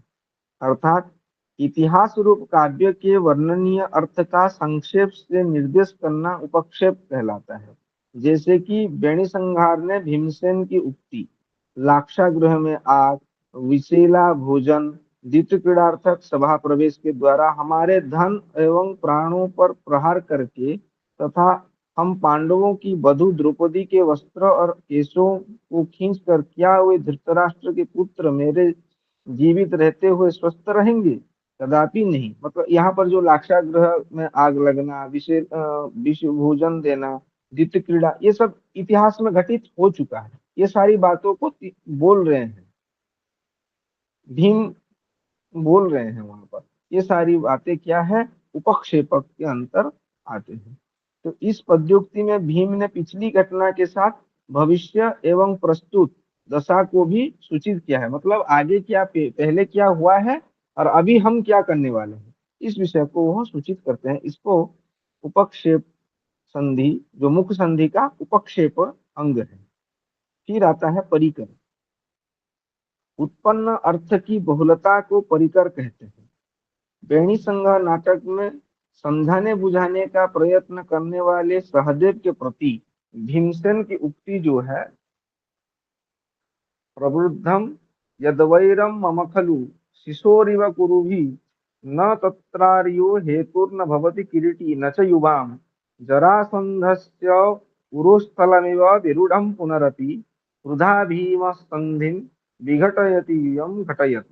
अर्थात इतिहास रूप काव्य के वर्णनीय अर्थ का संक्षेप से निर्देश करना उपक्षेप कहलाता है। जैसे कि बेणी संहार ने भीमसेन की उक्ति लाक्षागृह में आग, विशेला भोजन, द्वितीय क्रीड़ार्थक सभा प्रवेश के द्वारा हमारे धन एवं प्राणों पर प्रहार करके तथा हम पांडवों की वधू द्रौपदी के वस्त्र और केशों को खींच कर क्या वे धृतराष्ट्र के पुत्र मेरे जीवित रहते हुए स्वस्थ रहेंगे? कदापि नहीं। मतलब यहाँ पर जो लाक्षागृह में आग लगना, विषय भोजन देना, द्वितीय क्रीड़ा, ये सब इतिहास में घटित हो चुका है। ये सारी बातों को बोल रहे हैं, भीम बोल रहे हैं वहां पर। ये सारी बातें क्या है? उपक्षेपक के अंतर आते हैं। तो इस पद्योक्ति में भीम ने पिछली घटना के साथ भविष्य एवं प्रस्तुत दशा को भी सूचित किया है। मतलब आगे क्या, पहले क्या हुआ है और अभी हम क्या करने वाले हैं, इस विषय को वह सूचित करते हैं। इसको उपक्षेप संधि, जो मुख संधि का उपक्षेप अंग है। फिर आता है परिकर। उत्पन्न अर्थ की बहुलता को परिकर कहते हैं। बेणी संघ नाटक में समझाने बुझाने का प्रयत्न करने वाले सहदेव के प्रति भीमसेन की उक्ति जो है, प्रवृद्धम यद्वैरम मम खलु शिशोरिव कुरुभि न तत्रार्यो हेतुर्न भवति किरीटी न च युवाम जरासंधस्य उरोस्थलमिव विरूढ़ पुनरपि वृथा भीम संधिं विघटयति यम घटयत।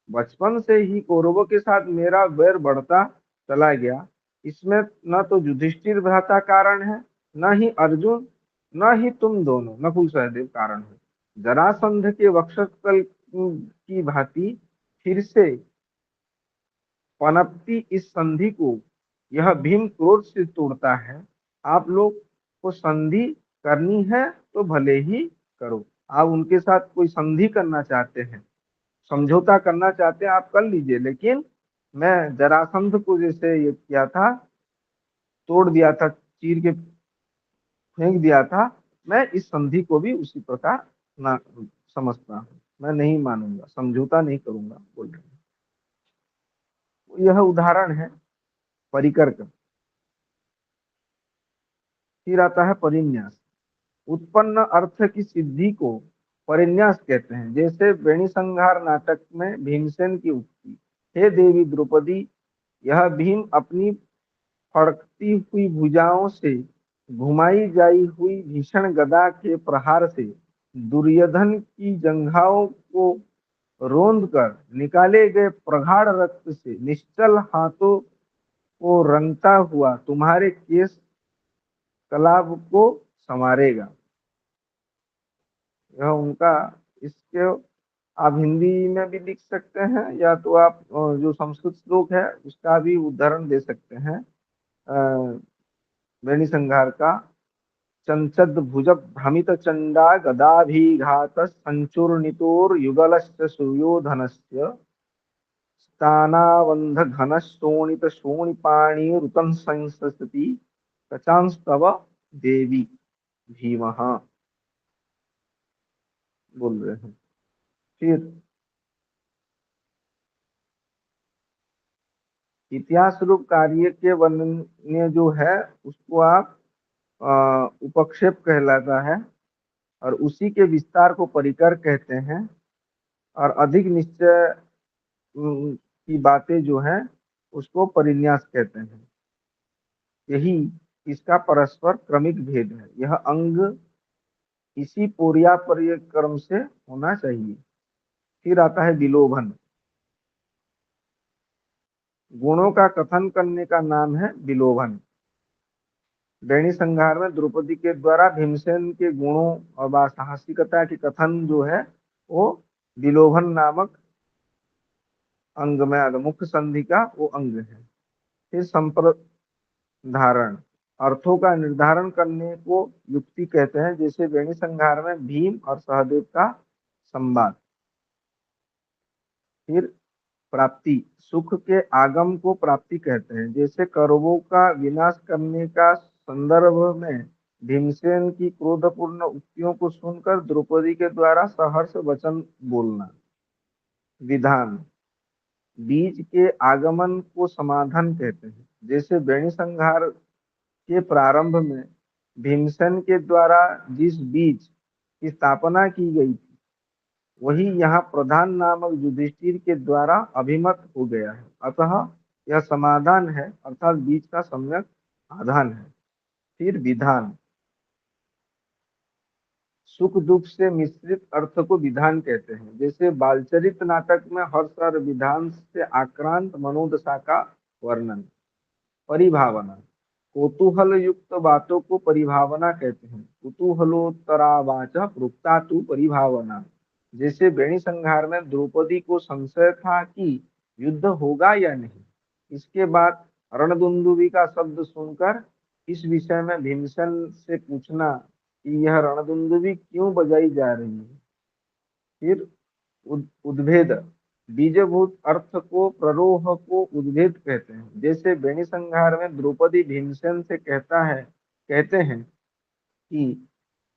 बचपन से ही कौरवों के साथ मेरा वैर बढ़ता चला गया। इसमें न तो युधिष्ठिर भ्राता कारण है, न ही अर्जुन, न ही तुम दोनों नकुल सहदेव कारण है। जरासंध के वक्षस्थल की भांति फिर से पनपती इस संधि को यह भीम क्रोध से तोड़ता है। आप लोग को संधि करनी है तो भले ही करो। आप उनके साथ कोई संधि करना चाहते हैं, समझौता करना चाहते हैं, आप कर लीजिए, लेकिन मैं जरासंध को जैसे ये किया था, तोड़ दिया था, चीर के फेंक दिया था, मैं इस संधि को भी उसी प्रकार ना समझता हूँ। मैं नहीं मानूंगा, समझौता नहीं करूंगा बोल रहे हैं। यह उदाहरण है परिकर का। फिर आता है परिन्यास। उत्पन्न अर्थ की सिद्धि को परिन्यास कहते हैं। जैसे वेणी संहार नाटक में भीमसेन की उक्ति, हे देवी द्रौपदी, यह भीम अपनी फड़कती हुई भुजाओं से घुमाई जाई हुई भीषण गदा के प्रहार से दुर्योधन की जंघाओं को रोंद कर निकाले गए प्रगाढ़ रक्त से निश्चल हाथों को रंगता हुआ तुम्हारे केस कलाप को संवारेगा। यह उनका, इसके आप हिंदी में भी लिख सकते हैं, या तो आप जो संस्कृत श्लोक है उसका भी उदाहरण दे सकते हैं। वेणी संहार का, चंचद भुज भ्रमित चंडा गदाभिघात संचूर्णितोर युगलश्च सुयोधनस्य स्थानाबंध घन शोणित शोणिपाणिरुतं संससति कचांस्तव देवी भीमः बोल रहे हैं। फिर इतिहास रूप कार्य के वर्णन जो है उसको आप उपक्षेप कहलाता है, और उसी के विस्तार को परिकर कहते हैं। और अधिक निश्चय की बातें जो है उसको परिन्यास कहते हैं। यही इसका परस्पर क्रमिक भेद है। यह अंग इसी पोरिया परिक्रम से होना चाहिए। फिर आता है विलोभन। गुणों का कथन करने का नाम है विलोभन। वेणी संहार में द्रौपदी के द्वारा भीमसेन के गुणों और साहसिकता के कथन जो है वो विलोभन नामक अंग में, मुख्य संधि का वो अंग है। फिर संप्रधारण, अर्थों का निर्धारण करने को युक्ति कहते हैं। जैसे वेणी संहार में भीम और सहदेव का संवाद। फिर प्राप्ति, सुख के आगम को प्राप्ति कहते हैं। जैसे कौरवों का विनाश करने का संदर्भ में भीमसेन की क्रोधपूर्ण उक्तियों को सुनकर द्रौपदी के द्वारा सहर्ष वचन बोलना। विधान, बीज के आगमन को समाधान कहते हैं। जैसे वेणी संहार के प्रारंभ में भीमसेन के द्वारा जिस बीज की स्थापना की गई थी, वही यहाँ प्रधान नामक युधिष्ठिर के द्वारा अभिमत हो गया है। अतः यह समाधान है, अर्थात बीज का सम्यक आधान है। फिर विधान, सुख दुख से मिश्रित अर्थ को विधान कहते हैं। जैसे बालचरित नाटक में हर्ष और विधान से आक्रांत मनोदशा का वर्णन। परिभावना, कौतूहल युक्त बातों को परिभावना कहते हैं। कुतूहलोत्तरावाच प्रोक्ता तु परिभावना। जैसे वेणी संहार में द्रौपदी को संशय था कि युद्ध होगा या नहीं। इसके बाद रणदुंदुभी का शब्द सुनकर इस विषय में भीमसेन से पूछना कि यह रणदुंदुभी क्यों बजाई जा रही है। फिर उद्भेद, बीजभूत अर्थ को प्ररोह को उद्भेद कहते हैं। जैसे वेणी संहार में द्रौपदी भीमसेन से कहते हैं कि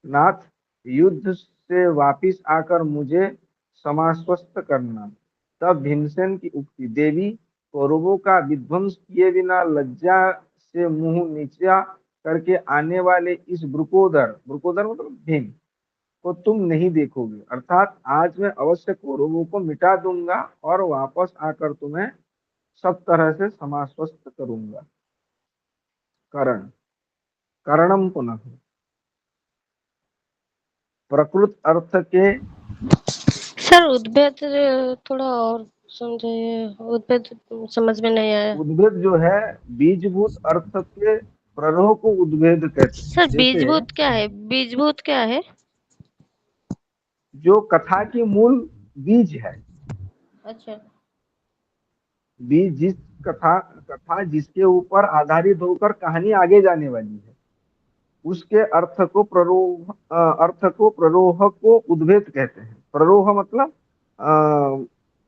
नाथ, युद्ध से वापिस आकर मुझे समाश्वस्त करना। तब भीमसेन की उक्ति, देवी, कौरवों का विध्वंस किए बिना लज्जा से मुंह नीचा करके आने वाले इस ब्रुकोदर, ब्रुकोदर मतलब भीम को तुम नहीं देखोगे। अर्थात आज मैं अवश्य कौरवों को मिटा दूंगा और वापस आकर तुम्हें सब तरह से समाश्वस्त करूंगा। करण, करणम पुनः, प्रकृत अर्थ के सर उद्भेद थोड़ा और समझाइए, उद्भिद समझ में नहीं आया। उद्भिद जो है बीजभूत अर्थ के प्ररोह को उद्भिद कहते हैं। सर जैसे बीजभूत क्या है? बीजभूत क्या है? जो कथा की मूल बीज है, अच्छा। बीज जिस कथा कथा जिसके ऊपर आधारित होकर कहानी आगे जाने वाली है, उसके अर्थ को प्ररोह को उद्भिद कहते हैं। प्ररोह मतलब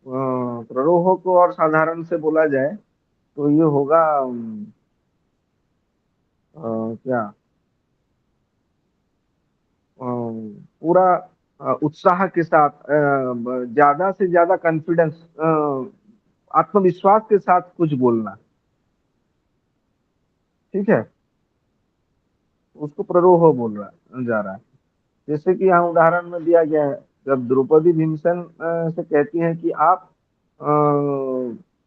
प्ररोह को और साधारण से बोला जाए तो ये होगा क्या पूरा उत्साह के साथ, ज्यादा से ज्यादा कॉन्फिडेंस, आत्मविश्वास के साथ कुछ बोलना, ठीक है, उसको प्ररोह बोल रहा जा रहा है। जैसे कि यहाँ उदाहरण में दिया गया है, जब द्रौपदी भीमसेन से कहती हैं कि आप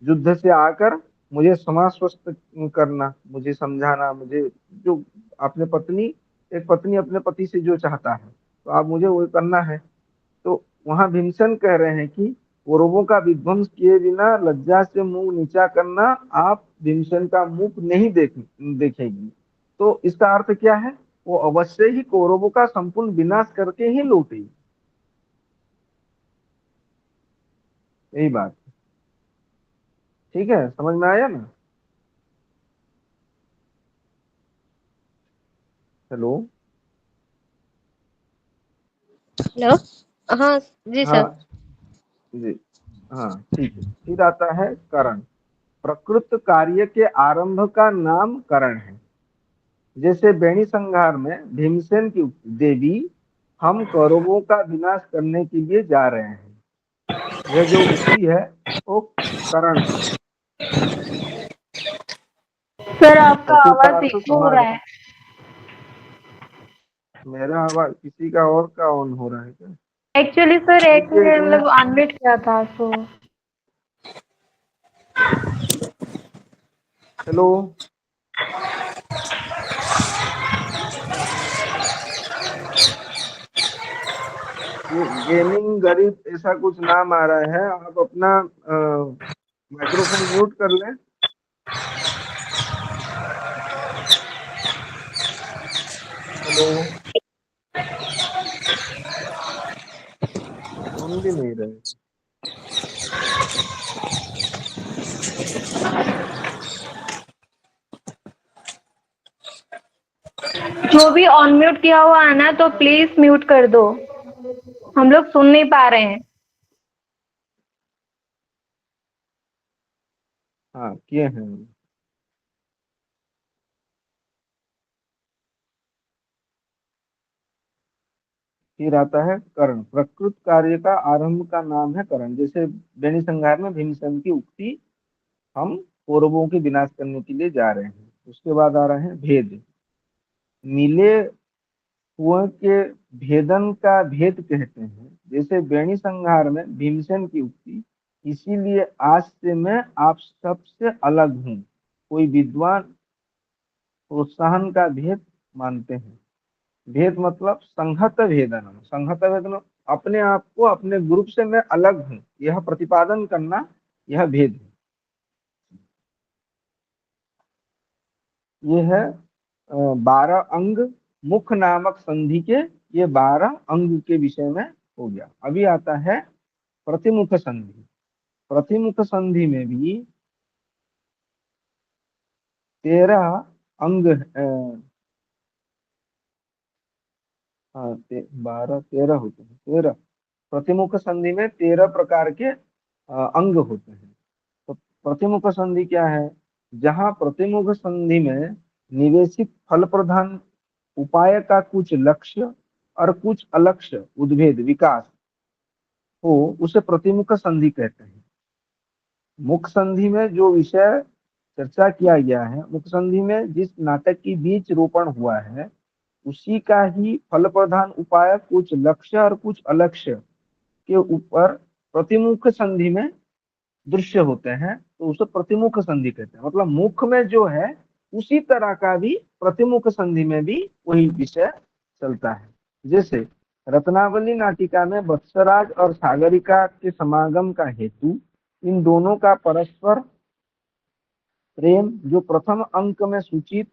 युद्ध से आकर मुझे समाश्वस्त करना, मुझे समझाना, मुझे जो अपने पत्नी एक पत्नी अपने पति से जो चाहता है तो आप मुझे वो करना है। तो वहां भीमसेन कह रहे हैं कि कौरवों का विध्वंस किए बिना लज्जा से मुंह नीचा करना आप भीमसेन का मुख नहीं देखेगी। तो इसका अर्थ क्या है, वो अवश्य ही कौरवों का संपूर्ण विनाश करके ही लौटेगी। यही बात, ठीक है, समझ में आया ना? हेलो। हेलो। हाँ जी सर। हाँ जी, हाँ ठीक है। फिर आता है करण। प्रकृत कार्य के आरंभ का नाम करण है। जैसे बेणी संहार में भीमसेन की उक्ति, देवी हम कौरवों का विनाश करने के लिए जा रहे हैं, यह जो उक्ति है वो करण है। सर आपका प्रकृत का आवाज अर्थ इको हो रहा समाज। है। मेरा आवाज किसी का और का ऑन हो रहा है क्या? एक्चुअली सर एक रुकिए ने एक मतलब मिनट। अनम्यूट किया था तो। हेलो। गेमिंग गरीब ऐसा कुछ नाम आ रहा है, आप अपना माइक्रोफोन म्यूट कर लें। हेलो। सुन भी नहीं रहे। जो भी अनम्यूट किया हुआ है ना तो प्लीज म्यूट कर दो, हम लोग सुन नहीं पा रहे हैं। हाँ किए हैं। फिर आता है करण। प्रकृत कार्य का आरंभ का नाम है करण। जैसे बेनी संहार में भीमसेन की उक्ति, हम कौरवों के विनाश करने के लिए जा रहे हैं। उसके बाद आ रहे हैं भेद। मिले कुएं के भेदन का भेद कहते हैं। जैसे बेणी संहार में भीमसेन की उक्ति, इसीलिए आज से मैं आप सबसे अलग हूँ, कोई विद्वान प्रोत्साहन का भेद मानते हैं। भेद मतलब संहत भेदन। संहत भेदन अपने आप को अपने ग्रुप से मैं अलग हूँ, यह प्रतिपादन करना, यह भेद है। ये है 12 अंग मुख नामक संधि के, ये 12 अंग के विषय में हो गया। अभी आता है प्रतिमुख संधि। प्रतिमुख संधि में भी 13 अंग, 12 13 होते हैं, 13। प्रतिमुख संधि में 13 प्रकार के अंग होते हैं। तो प्रतिमुख संधि क्या है, जहां प्रतिमुख संधि में निवेशित फल प्रधान उपाय का कुछ लक्ष्य और कुछ अलक्ष्य उद्भेद विकास हो, उसे प्रतिमुख संधि कहते हैं। मुख संधि में जो विषय चर्चा किया गया है, मुख संधि में जिस नाटक की बीज रोपण हुआ है, उसी का ही फल प्रधान उपाय कुछ लक्ष्य और कुछ अलक्ष्य के ऊपर प्रतिमुख संधि में दृश्य होते हैं, तो उसे प्रतिमुख संधि कहते हैं। मतलब मुख में जो है उसी तरह का भी प्रतिमुख संधि में भी वही विषय चलता है। जैसे रत्नावली नाटिका में वत्सराज और सागरिका के समागम का हेतु इन दोनों का परस्पर प्रेम जो प्रथम अंक में सूचित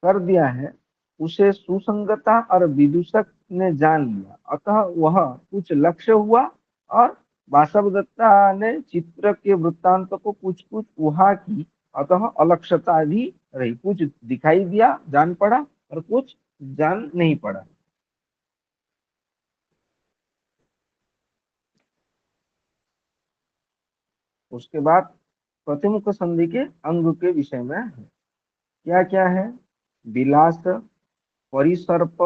कर दिया है, उसे सुसंगता और विदूषक ने जान लिया, अतः वह कुछ लक्ष्य हुआ और वासवदत्ता ने चित्र के वृत्तांत को कुछ कुछ उहा की, अतः अलक्षता भी रही। कुछ दिखाई दिया, जान पड़ा, और कुछ जान नहीं पड़ा। उसके बाद प्रतिमुख संधि के अंग के विषय में है। क्या क्या है? विलास, परिसर्प,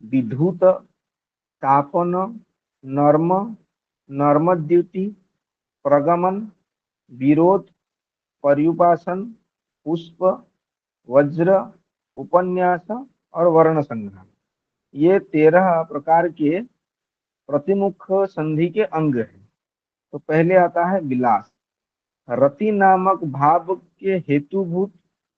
विधूत, तापन, नर्म, नर्मद्युति, प्रगमन, विरोध, पर्युपासन, पुष्प, वज्र, उपन्यास और वर्ण संग्रह, ये 13 प्रकार के प्रतिमुख संधि के अंग हैं। तो पहले आता है विलास। रति नामक भाव के हेतुभूत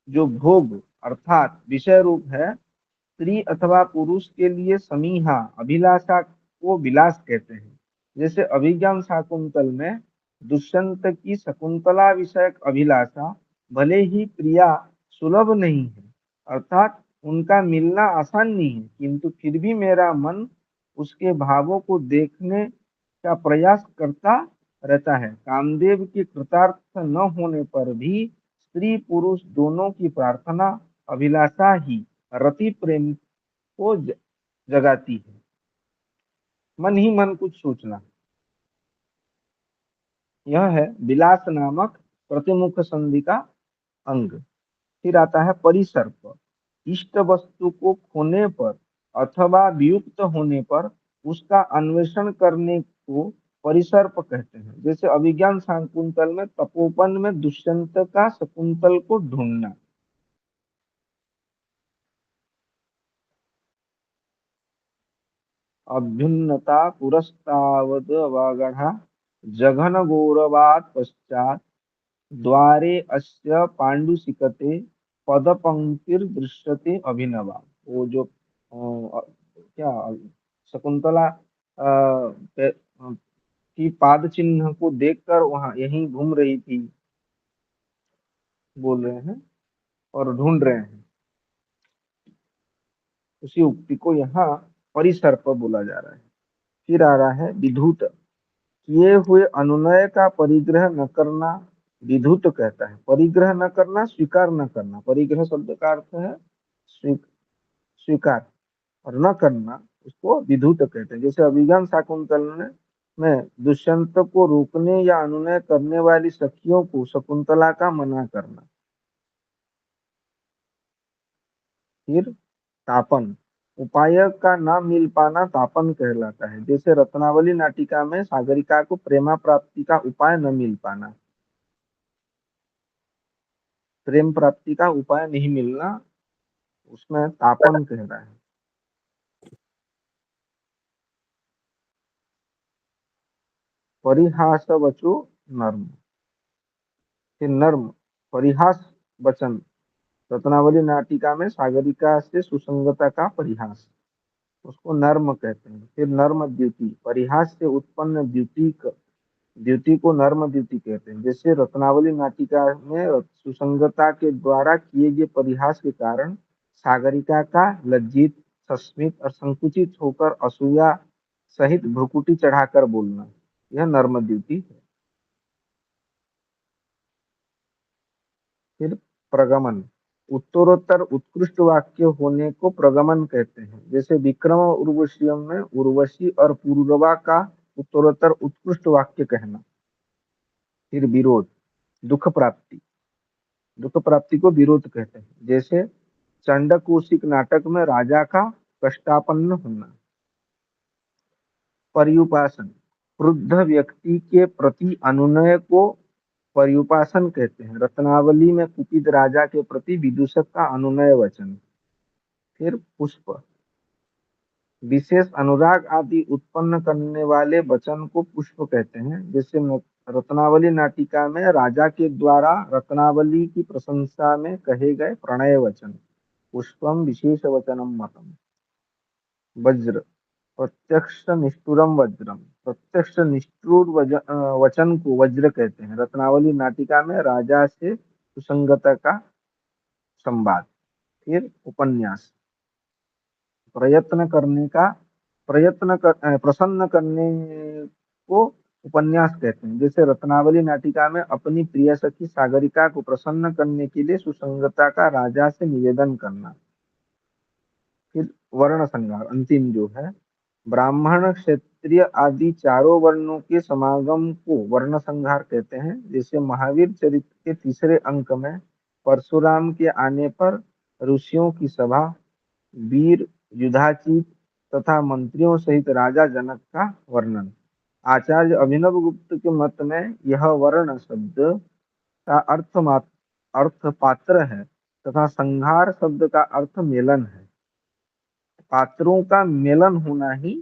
जो भोग अर्थात विषय रूप है, स्त्री अथवा पुरुष के लिए समीहा अभिलाषा को विलास कहते हैं। जैसे अभिज्ञान शाकुंतल में दुष्यंत की शकुंतला विषयक अभिलाषा भले ही प्रिया सुलभ नहीं है, अर्थात उनका मिलना आसान नहीं है, किंतु फिर भी मेरा मन उसके भावों को देखने का प्रयास करता रहता है। कामदेव के कृतार्थ न होने पर भी स्त्री पुरुष दोनों की प्रार्थना अभिलाषा ही रति प्रेम को जगाती है। मन ही मन कुछ सोचना, यह है विलास नामक प्रतिमुख संधि का अंग। फिर आता है परिसर्प। इष्ट वस्तु को खोने पर अथवा वियुक्त होने पर उसका अन्वेषण करने को परिसर्प कहते हैं। जैसे अभिज्ञान शाकुंतल में तपोवन में दुष्यंत का शकुंतल को ढूंढना। अभ्युन्नता पुरस्तावद अवागढ़ा जघन गौरवात् पश्चात द्वारे अस्य पांडुसिकते पद पंक्तिर दृश्यते अभिनवा। वो जो क्या शकुंतला की पाद चिन्ह को देखकर वहां यहीं घूम रही थी, बोल रहे हैं, और ढूंढ रहे हैं, उसी उक्ति को यहाँ परिसर्प बोला जा रहा है। फिर आ रहा है विधूत। किए हुए अनुनय का परिग्रह न करना विधुत कहता है। परिग्रह न करना, स्वीकार न करना। परिग्रह शब्द का अर्थ है स्वीकार, और न करना उसको विधुत कहते हैं। जैसे अभिज्ञान शाकुंतल में दुष्यंत को रोकने या अनुनय करने वाली सखियों को शकुंतला का मना करना। फिर तापन। उपाय का न मिल पाना तापन कहलाता है। जैसे रत्नावली नाटिका में सागरिका को प्रेमा प्राप्ति का उपाय न मिल पाना, प्रेम प्राप्ति का उपाय नहीं मिलना, उसमें तापन कह रहा है। परिहास वचो नर्म। फिर नर्म, परिहास वचन। रत्नावली नाटिका में सागरिका से सुसंगता का परिहास, उसको नर्म कहते हैं। फिर नर्म द्युति, परिहास से उत्पन्न द्युति को नर्म द्युति कहते हैं। जैसे रत्नावली नाटिका में सुसंगता के द्वारा किए गए परिहास के कारण सागरिका का लज्जित, सस्मित और संकुचित होकर असूया सहित भ्रुकुटी चढ़ाकर बोलना, यह नर्म द्युति है। फिर प्रगमन। उत्तरोत्तर उत्कृष्ट वाक्य होने को प्रगमन कहते हैं। जैसे विक्रम उर्वशीयम में उर्वशी और पूर्ववा का उत्तरोत्तर उत्कृष्ट वाक्य कहना। फिर विरोध, दुख प्राप्ति। दुख प्राप्ति को विरोध कहते हैं। जैसे चंडकौशिक नाटक में राजा का कष्टापन्न होना। पर्युपासन, क्रुद्ध व्यक्ति के प्रति अनुनय को पर्युपासन कहते हैं। रत्नावली में कुपित राजा के प्रति विदूषक का अनुनय वचन। फिर पुष्प, विशेष अनुराग आदि उत्पन्न करने वाले वचन को पुष्प कहते हैं। जैसे रत्नावली नाटिका में राजा के द्वारा रत्नावली की प्रशंसा में कहे गए प्रणय वचन। पुष्पम विशेष वचनम मतम। वज्र, प्रत्यक्ष निष्ठुरम वज्रम, प्रत्यक्ष निष्ठुर वचन को वज्र कहते हैं। रत्नावली नाटिका में राजा से सुसंगता का संवाद। फिर उपन्यास, प्रयत्न करने का, प्रसन्न करने को उपन्यास कहते हैं। जैसे रत्नावली नाटिका में अपनी प्रिय सखी सागरिका को प्रसन्न करने के लिए सुसंगता का राजा से निवेदन करना। फिर वर्ण संहार, अंतिम जो है, ब्राह्मण क्षत्रिय आदि चारों वर्णों के समागम को वर्ण संहार कहते हैं। जैसे महावीर चरित्र के तीसरे अंक में परशुराम के आने पर ऋषियों की सभा, वीर युधाचित तथा मंत्रियों सहित राजा जनक का वर्णन। आचार्य अभिनव गुप्त के मत में यह वर्ण शब्द का अर्थ पात्र है तथा संहार शब्द का अर्थ मेलन है। पात्रों का मेलन होना ही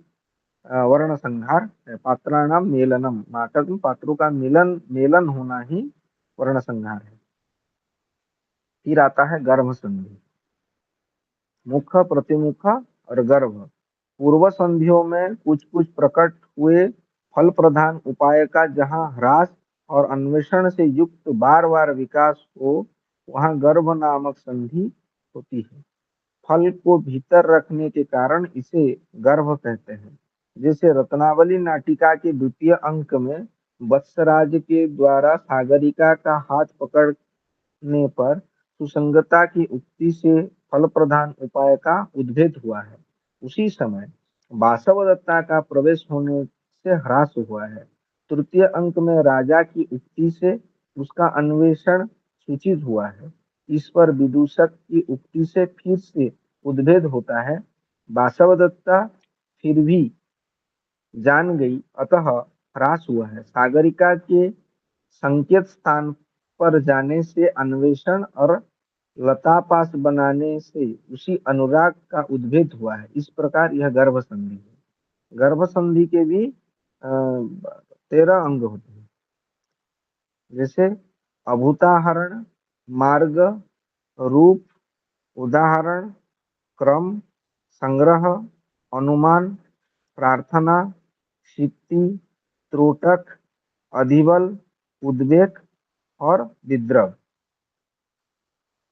वर्ण संहार है। पात्राणाम मेलनम, नाटक में पात्रों का मिलन मेलन होना ही वर्ण संहार है। फिर आता है गर्भ संधि, मुख, प्रतिमुख और गर्भ। पूर्व संधियों में कुछ कुछ प्रकट हुए फल प्रधान उपाय का जहाँ ह्रास और अन्वेषण से युक्त बार बार विकास हो, वहाँ गर्भ नामक संधि होती है। फल को भीतर रखने के कारण इसे गर्भ कहते हैं। जैसे रत्नावली नाटिका के द्वितीय अंक में वत्सराज के द्वारा सागरिका का हाथ पकड़ने पर सुसंगता की उक्ति से फल प्रधान उपाय का उद्भेद हुआ है। उसी समय वासवदत्ता का प्रवेश होने से ह्रास हुआ है। तृतीय अंक में राजा की उक्ति से उसका अन्वेषण सूचित हुआ है। इस पर विदूषक की उक्ति से फिर से उद्भेद होता है। वासवदत्ता फिर भी जान गई, अतः ह्रास हुआ है। सागरिका के संकेत स्थान पर जाने से अन्वेषण और लतापास बनाने से उसी अनुराग का उद्भेद हुआ है। इस प्रकार यह गर्भ संधि है। गर्भ संधि के भी 13 अंग होते हैं। जैसे अभूताहरण, मार्ग, रूप, उदाहरण, क्रम, संग्रह, अनुमान, प्रार्थना, क्षिति, त्रोटक, अधिबल, उद्वेग और विद्रव।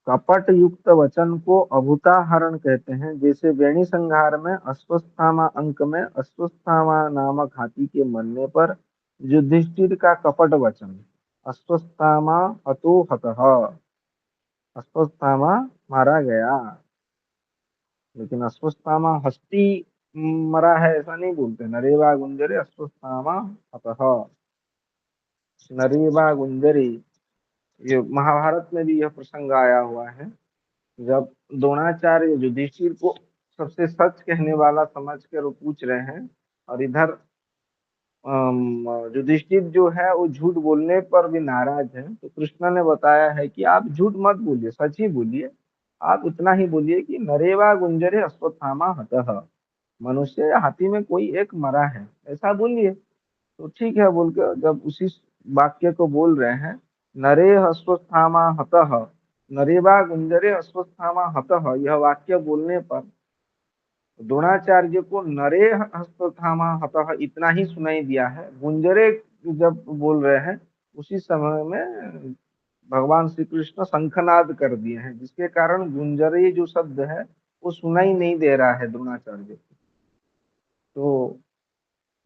कपट युक्त वचन को अभूताहरण कहते हैं। जैसे वेणी संहार में अश्वत्थामा अंक में अश्वत्थामा नामक हाथी के मरने पर युधिष्ठिर का कपट वचन, अश्वत्थामा हतो हतः, अश्वत्थामा मारा गया। लेकिन अश्वत्थामा हस्ती मरा है ऐसा नहीं बोलते। नरेवा गुंजरे अश्वत्थामा हतः, नरेवा गुंजरे। ये महाभारत में भी यह प्रसंग आया हुआ है। जब द्रोणाचार्य युधिष्ठिर को सबसे सच कहने वाला समझ कर वो पूछ रहे हैं, और इधर युधिष्ठिर जो है वो झूठ बोलने पर भी नाराज है, तो कृष्ण ने बताया है कि आप झूठ मत बोलिए, सच ही बोलिए। आप इतना ही बोलिए कि नरेवा गुंजरे अश्वत्थामा हतः, मनुष्य या हाथी में कोई एक मरा है, ऐसा बोलिए। तो ठीक है बोल के जब उसी वाक्य को बोल रहे हैं, नरे अश्वत्थामा हतः, नरेवा गुंजरे अश्वत्थामा हतः, यह वाक्य बोलने पर द्रोणाचार्य को नरे अश्वत्थामा हतः इतना ही सुनाई दिया है। गुंजरे जब बोल रहे हैं उसी समय में भगवान श्री कृष्ण शंखनाद कर दिए हैं, जिसके कारण गुंजरे जो शब्द है वो सुनाई नहीं दे रहा है द्रोणाचार्य को। तो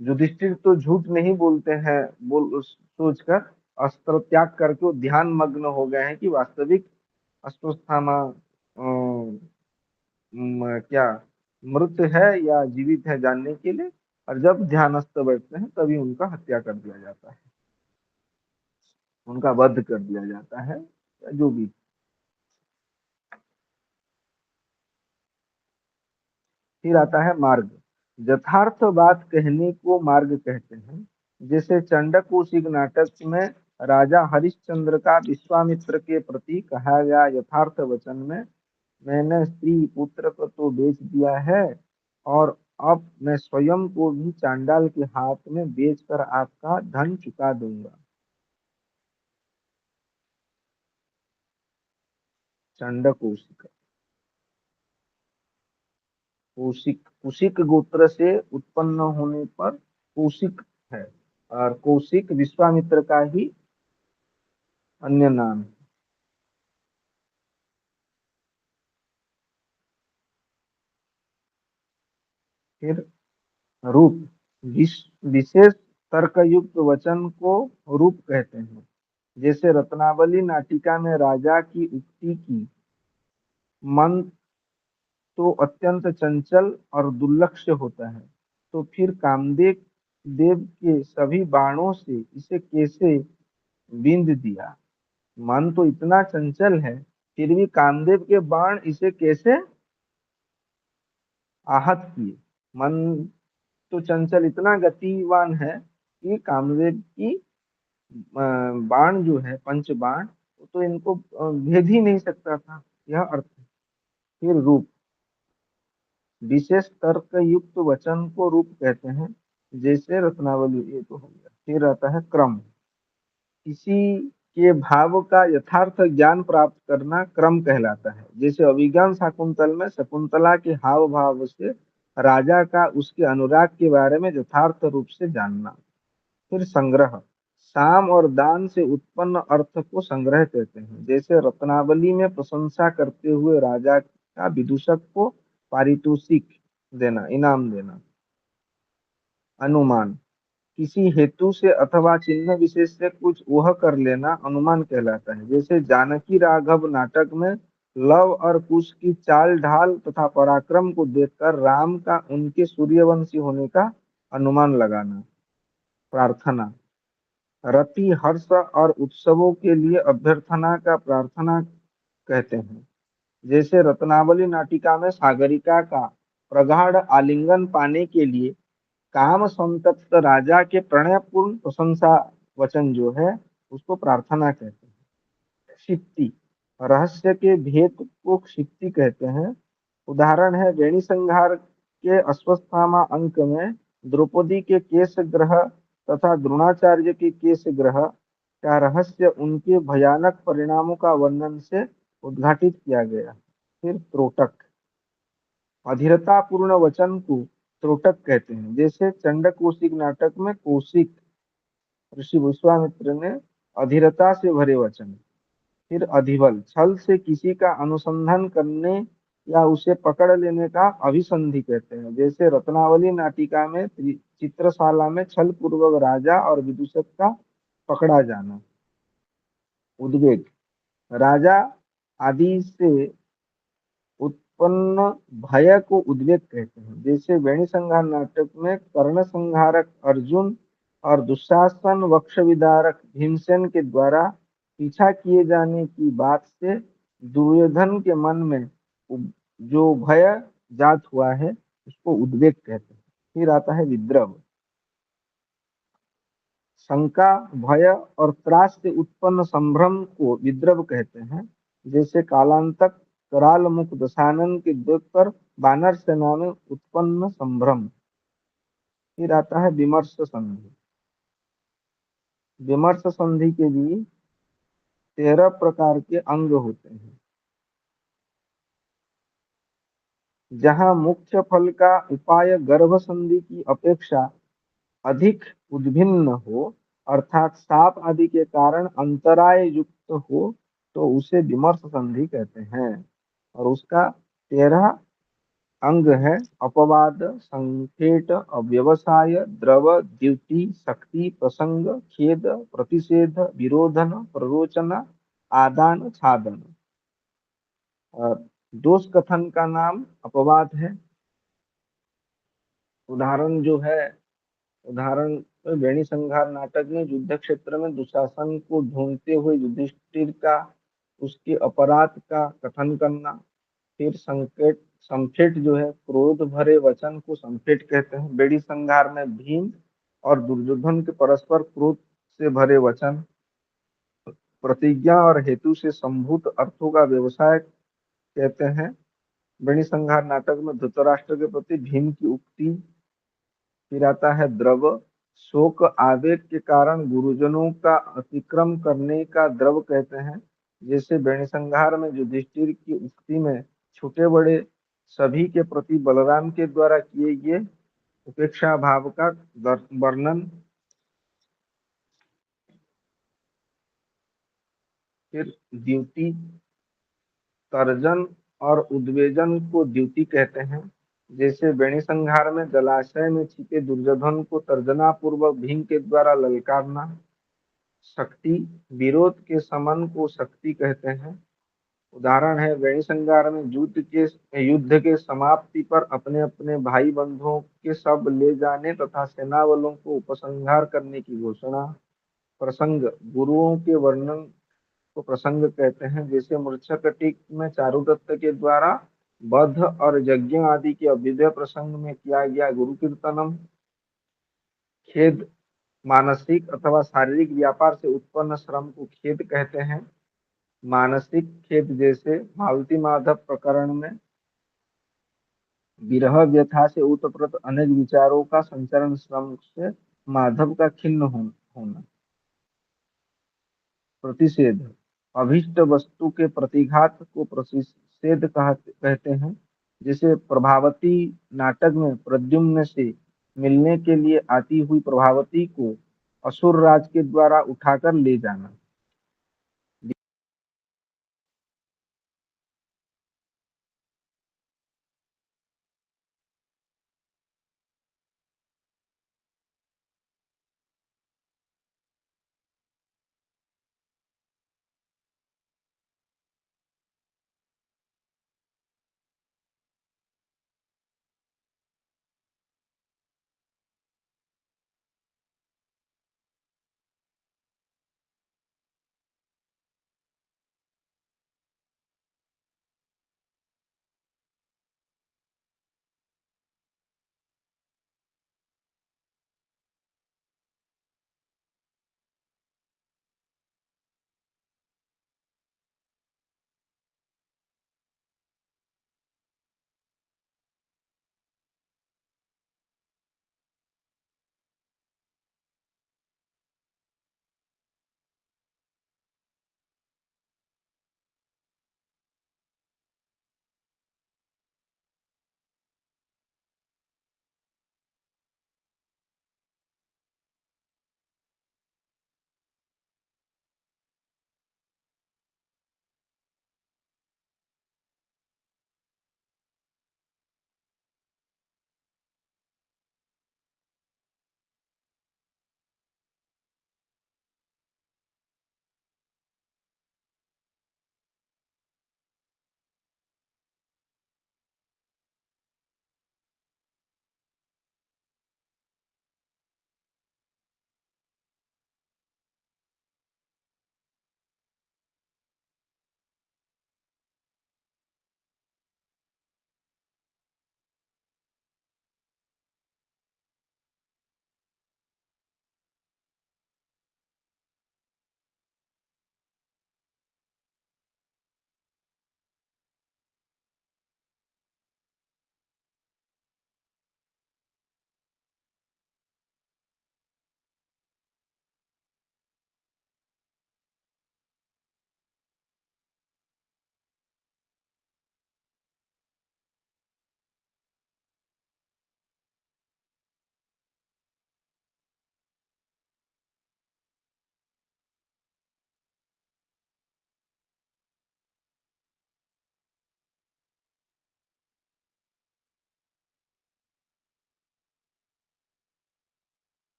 युधिष्ठिर तो झूठ नहीं बोलते हैं बोल सोचकर अस्त्र त्याग करके वो ध्यान मग्न हो गए हैं कि वास्तविक अश्वत्थामा क्या मृत है या जीवित है जानने के लिए। और जब ध्यानस्थ बैठते हैं तभी उनका हत्या कर दिया जाता है, उनका वध कर दिया जाता है, या जो भी। फिर आता है मार्ग। यथार्थ बात कहने को मार्ग कहते हैं। जैसे चंडकौशिक नाटक में राजा हरिश्चंद्र का विश्वामित्र के प्रति कहा गया यथार्थ वचन में, मैंने स्त्री पुत्र को तो बेच दिया है और अब मैं स्वयं को भी चांडाल के हाथ में बेचकर आपका धन चुका दूंगा। चंडकौशिक, कौशिक कुशिक गोत्र से उत्पन्न होने पर कौशिक है, और कौशिक विश्वामित्र का ही अन्य नाम है। फिर रूप, विशेष तर्कयुक्त वचन को रूप कहते हैं। जैसे रत्नावली नाटिका में राजा की उक्ति की, मन तो अत्यंत चंचल और दुर्लक्ष्य होता है, तो फिर कामदेव देव के सभी बाणों से इसे कैसे बींध दिया। मन तो इतना चंचल है, फिर भी कामदेव के बाण इसे कैसे आहत किए। मन तो चंचल इतना गतिवान है कि कामदेव की बाण जो है पंच बाण, तो इनको भेद ही नहीं सकता था, यह अर्थ है। फिर रूप, विशेष तर्क युक्त वचन को रूप कहते हैं। जैसे रत्नावली, ये तो हो गया। फिर आता है क्रम, किसी के भाव का यथार्थ ज्ञान प्राप्त करना क्रम कहलाता है। जैसे अभिज्ञान शाकुंतल में शकुंतला के हाव भाव से राजा का उसके अनुराग के बारे में यथार्थ रूप से जानना। फिर संग्रह, साम और दान से उत्पन्न अर्थ को संग्रह कहते हैं। जैसे रत्नावली में प्रशंसा करते हुए राजा का विदूषक को पारितोषिक देना, इनाम देना। अनुमान, किसी हेतु से अथवा चिन्ह विशेष से कुछ वह कर लेना अनुमान कहलाता है। जैसे जानकी राघव नाटक में लव और कुश की चाल ढाल तथा पराक्रम को देखकर राम का उनके सूर्यवंशी होने का अनुमान लगाना। प्रार्थना, रति हर्ष और उत्सवों के लिए अभ्यर्थना का प्रार्थना कहते हैं। जैसे रत्नावली नाटिका में सागरिका का प्रगाढ़ आलिंगन पाने के लिए काम संतप्त राजा के प्रणयपूर्ण प्रशंसा वचन जो है उसको प्रार्थना कहते हैं। क्षिप्ति, रहस्य के भेद को क्षिप्ति कहते हैं। उदाहरण है वेणी संहार के अश्वत्थामा अंक में द्रौपदी के केश ग्रह तथा द्रोणाचार्य के केश ग्रह का रहस्य उनके भयानक परिणामों का वर्णन से उद्घाटित किया गया। फिर त्रोटक, अधीरता पूर्ण वचन को त्रोटक कहते हैं। जैसे चंड कौशिक नाटक में कौशिक ऋषि विश्वामित्र ने अधीरता से भरे वचन। फिर अधिबल, छल से किसी का अनुसंधान करने या उसे पकड़ लेने का अभिसंधि कहते हैं। जैसे रत्नावली नाटिका में चित्रशाला में छल पूर्वक राजा और विदूषक का पकड़ा जाना। उद्वेग, राजा आदि से उत्पन्न भय को उद्वेग कहते हैं। जैसे वेणी संहार नाटक में कर्ण संहारक अर्जुन और दुशासन वक्ष विदारक भीमसेन के द्वारा पीछा किए जाने की बात से दुर्योधन के मन में जो भय जात हुआ है उसको उद्वेग कहते हैं। फिर आता है विद्रव, शंका भय और त्रास से उत्पन्न संभ्रम को विद्रव कहते हैं। जैसे कालांतक कराल मुख दशानन के देखकर बानर सेना में उत्पन्न संभ्रम। फिर आता है विमर्श संधि, विमर्श संधि के भी 13 प्रकार के अंग होते हैं। जहां मुख्य फल का उपाय गर्भ संधि की अपेक्षा अधिक उद्भिन्न हो, अर्थात साप आदि के कारण अंतराय युक्त हो, तो उसे विमर्श संधि कहते हैं। और उसका 13 अंग है: अपवाद, संकेत, अव्यवसाय, द्रव, द्युति, शक्ति, प्रसंग, खेद, प्रतिषेध, विरोधन, प्ररोचना, आदान, छादन। और दोष कथन का नाम अपवाद है। उदाहरण जो है, उदाहरण वेणी संहार नाटक में युद्ध क्षेत्र में दुशासन को ढूंढते हुए युधिष्ठिर का उसके अपराध का कथन करना। फिर संकेत, संफेट जो है, क्रोध भरे वचन को संफेट कहते हैं। वेणी संहार में भीम और दुर्योधन के परस्पर क्रोध से भरे वचन। प्रतिज्ञा और हेतु से संभूत अर्थों का व्यवसाय कहते हैं। वेणी संहार नाटक में धृतराष्ट्र के प्रति भीम की उक्ति। फिर आता है द्रव, शोक आवेग के कारण गुरुजनों का अतिक्रम करने का द्रव कहते हैं। जैसे वेणी संहार में युधिष्ठिर की उक्ति में छोटे बड़े सभी के प्रति बलराम के द्वारा किए गए उपेक्षा भाव का वर्णन। फिर द्युति, तर्जन और उद्वेजन को द्युति कहते हैं। जैसे वेणी संहार में जलाशय में छिपे दुर्योधन को तर्जना पूर्वक भीम के द्वारा ललकारना। शक्ति, विरोध के समन को शक्ति कहते हैं। उदाहरण है, वेणी संहार में युद्ध के समाप्ति पर अपने अपने भाई बंधुओं के शव ले जाने तथा सेना बलों को उपसंहार करने की घोषणा। प्रसंग, गुरुओं के वर्णन को प्रसंग कहते हैं। जैसे मृच्छकटिक में चारुदत्त के द्वारा बद्ध और यज्ञ आदि के अभ्युदय प्रसंग में किया गया गुरु कीर्तनम। खेद, मानसिक अथवा शारीरिक व्यापार से उत्पन्न श्रम को खेद कहते हैं। मानसिक खेद, जैसे मालती माधव प्रकरण में विरह व्यथा से उत्पन्न अनेक विचारों का संचरण श्रम से माधव का खिन्न होना। प्रतिषेध, अभीष्ट वस्तु के प्रतिघात को प्रतिषेध कहते हैं। जैसे प्रभावती नाटक में प्रद्युम्न से मिलने के लिए आती हुई प्रभावती को असुर राज के द्वारा उठाकर ले जाना।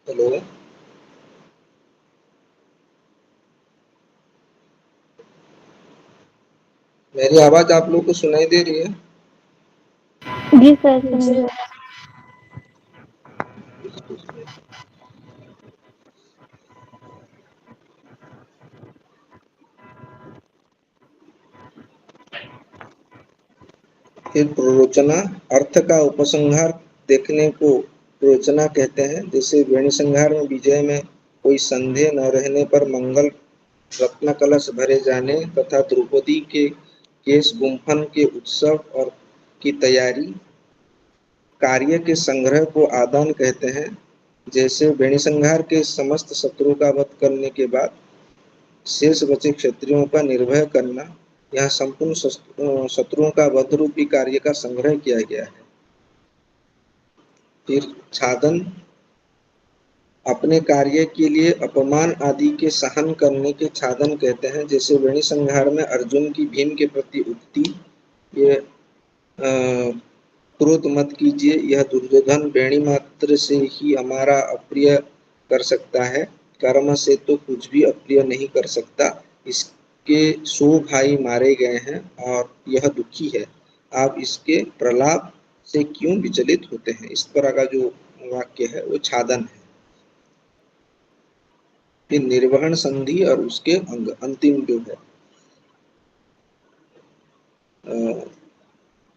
हेलो, मेरी आवाज आप लोग को सुनाई दे रही है? जी सर, सुन रहे हैं। फिर प्ररोचना, अर्थ का उपसंहार देखने को प्ररोचना कहते हैं। जैसे वेणी संहार में विजय में कोई संदेह न रहने पर मंगल रत्न कलश भरे जाने तथा द्रौपदी के केश गुंफन के उत्सव और की तैयारी कार्य के संग्रह को आदान कहते हैं। जैसे वेणी संहार के समस्त शत्रु का वध करने के बाद शेष बचे क्षत्रियों का निर्भय करना, यहाँ संपूर्ण शत्रुओं का वध रूपी कार्य का संग्रह किया गया है। फिर छादन, अपने कार्य के लिए अपमान आदि के सहन करने के छादन कहते हैं। जैसे वेणी संहार में अर्जुन की भीम के प्रति उक्ति, ये क्रोध मत कीजिए, यह दुर्योधन वेणी मात्र से ही हमारा अप्रिय कर सकता है, कर्म से तो कुछ भी अप्रिय नहीं कर सकता। इसके 100 भाई मारे गए हैं और यह दुखी है, आप इसके प्रलाप से क्यों विचलित होते हैं। इस तरह का जो वाक्य है वो छादन है। फिर निर्वहन संधि और उसके अंग, अंतिम जो है,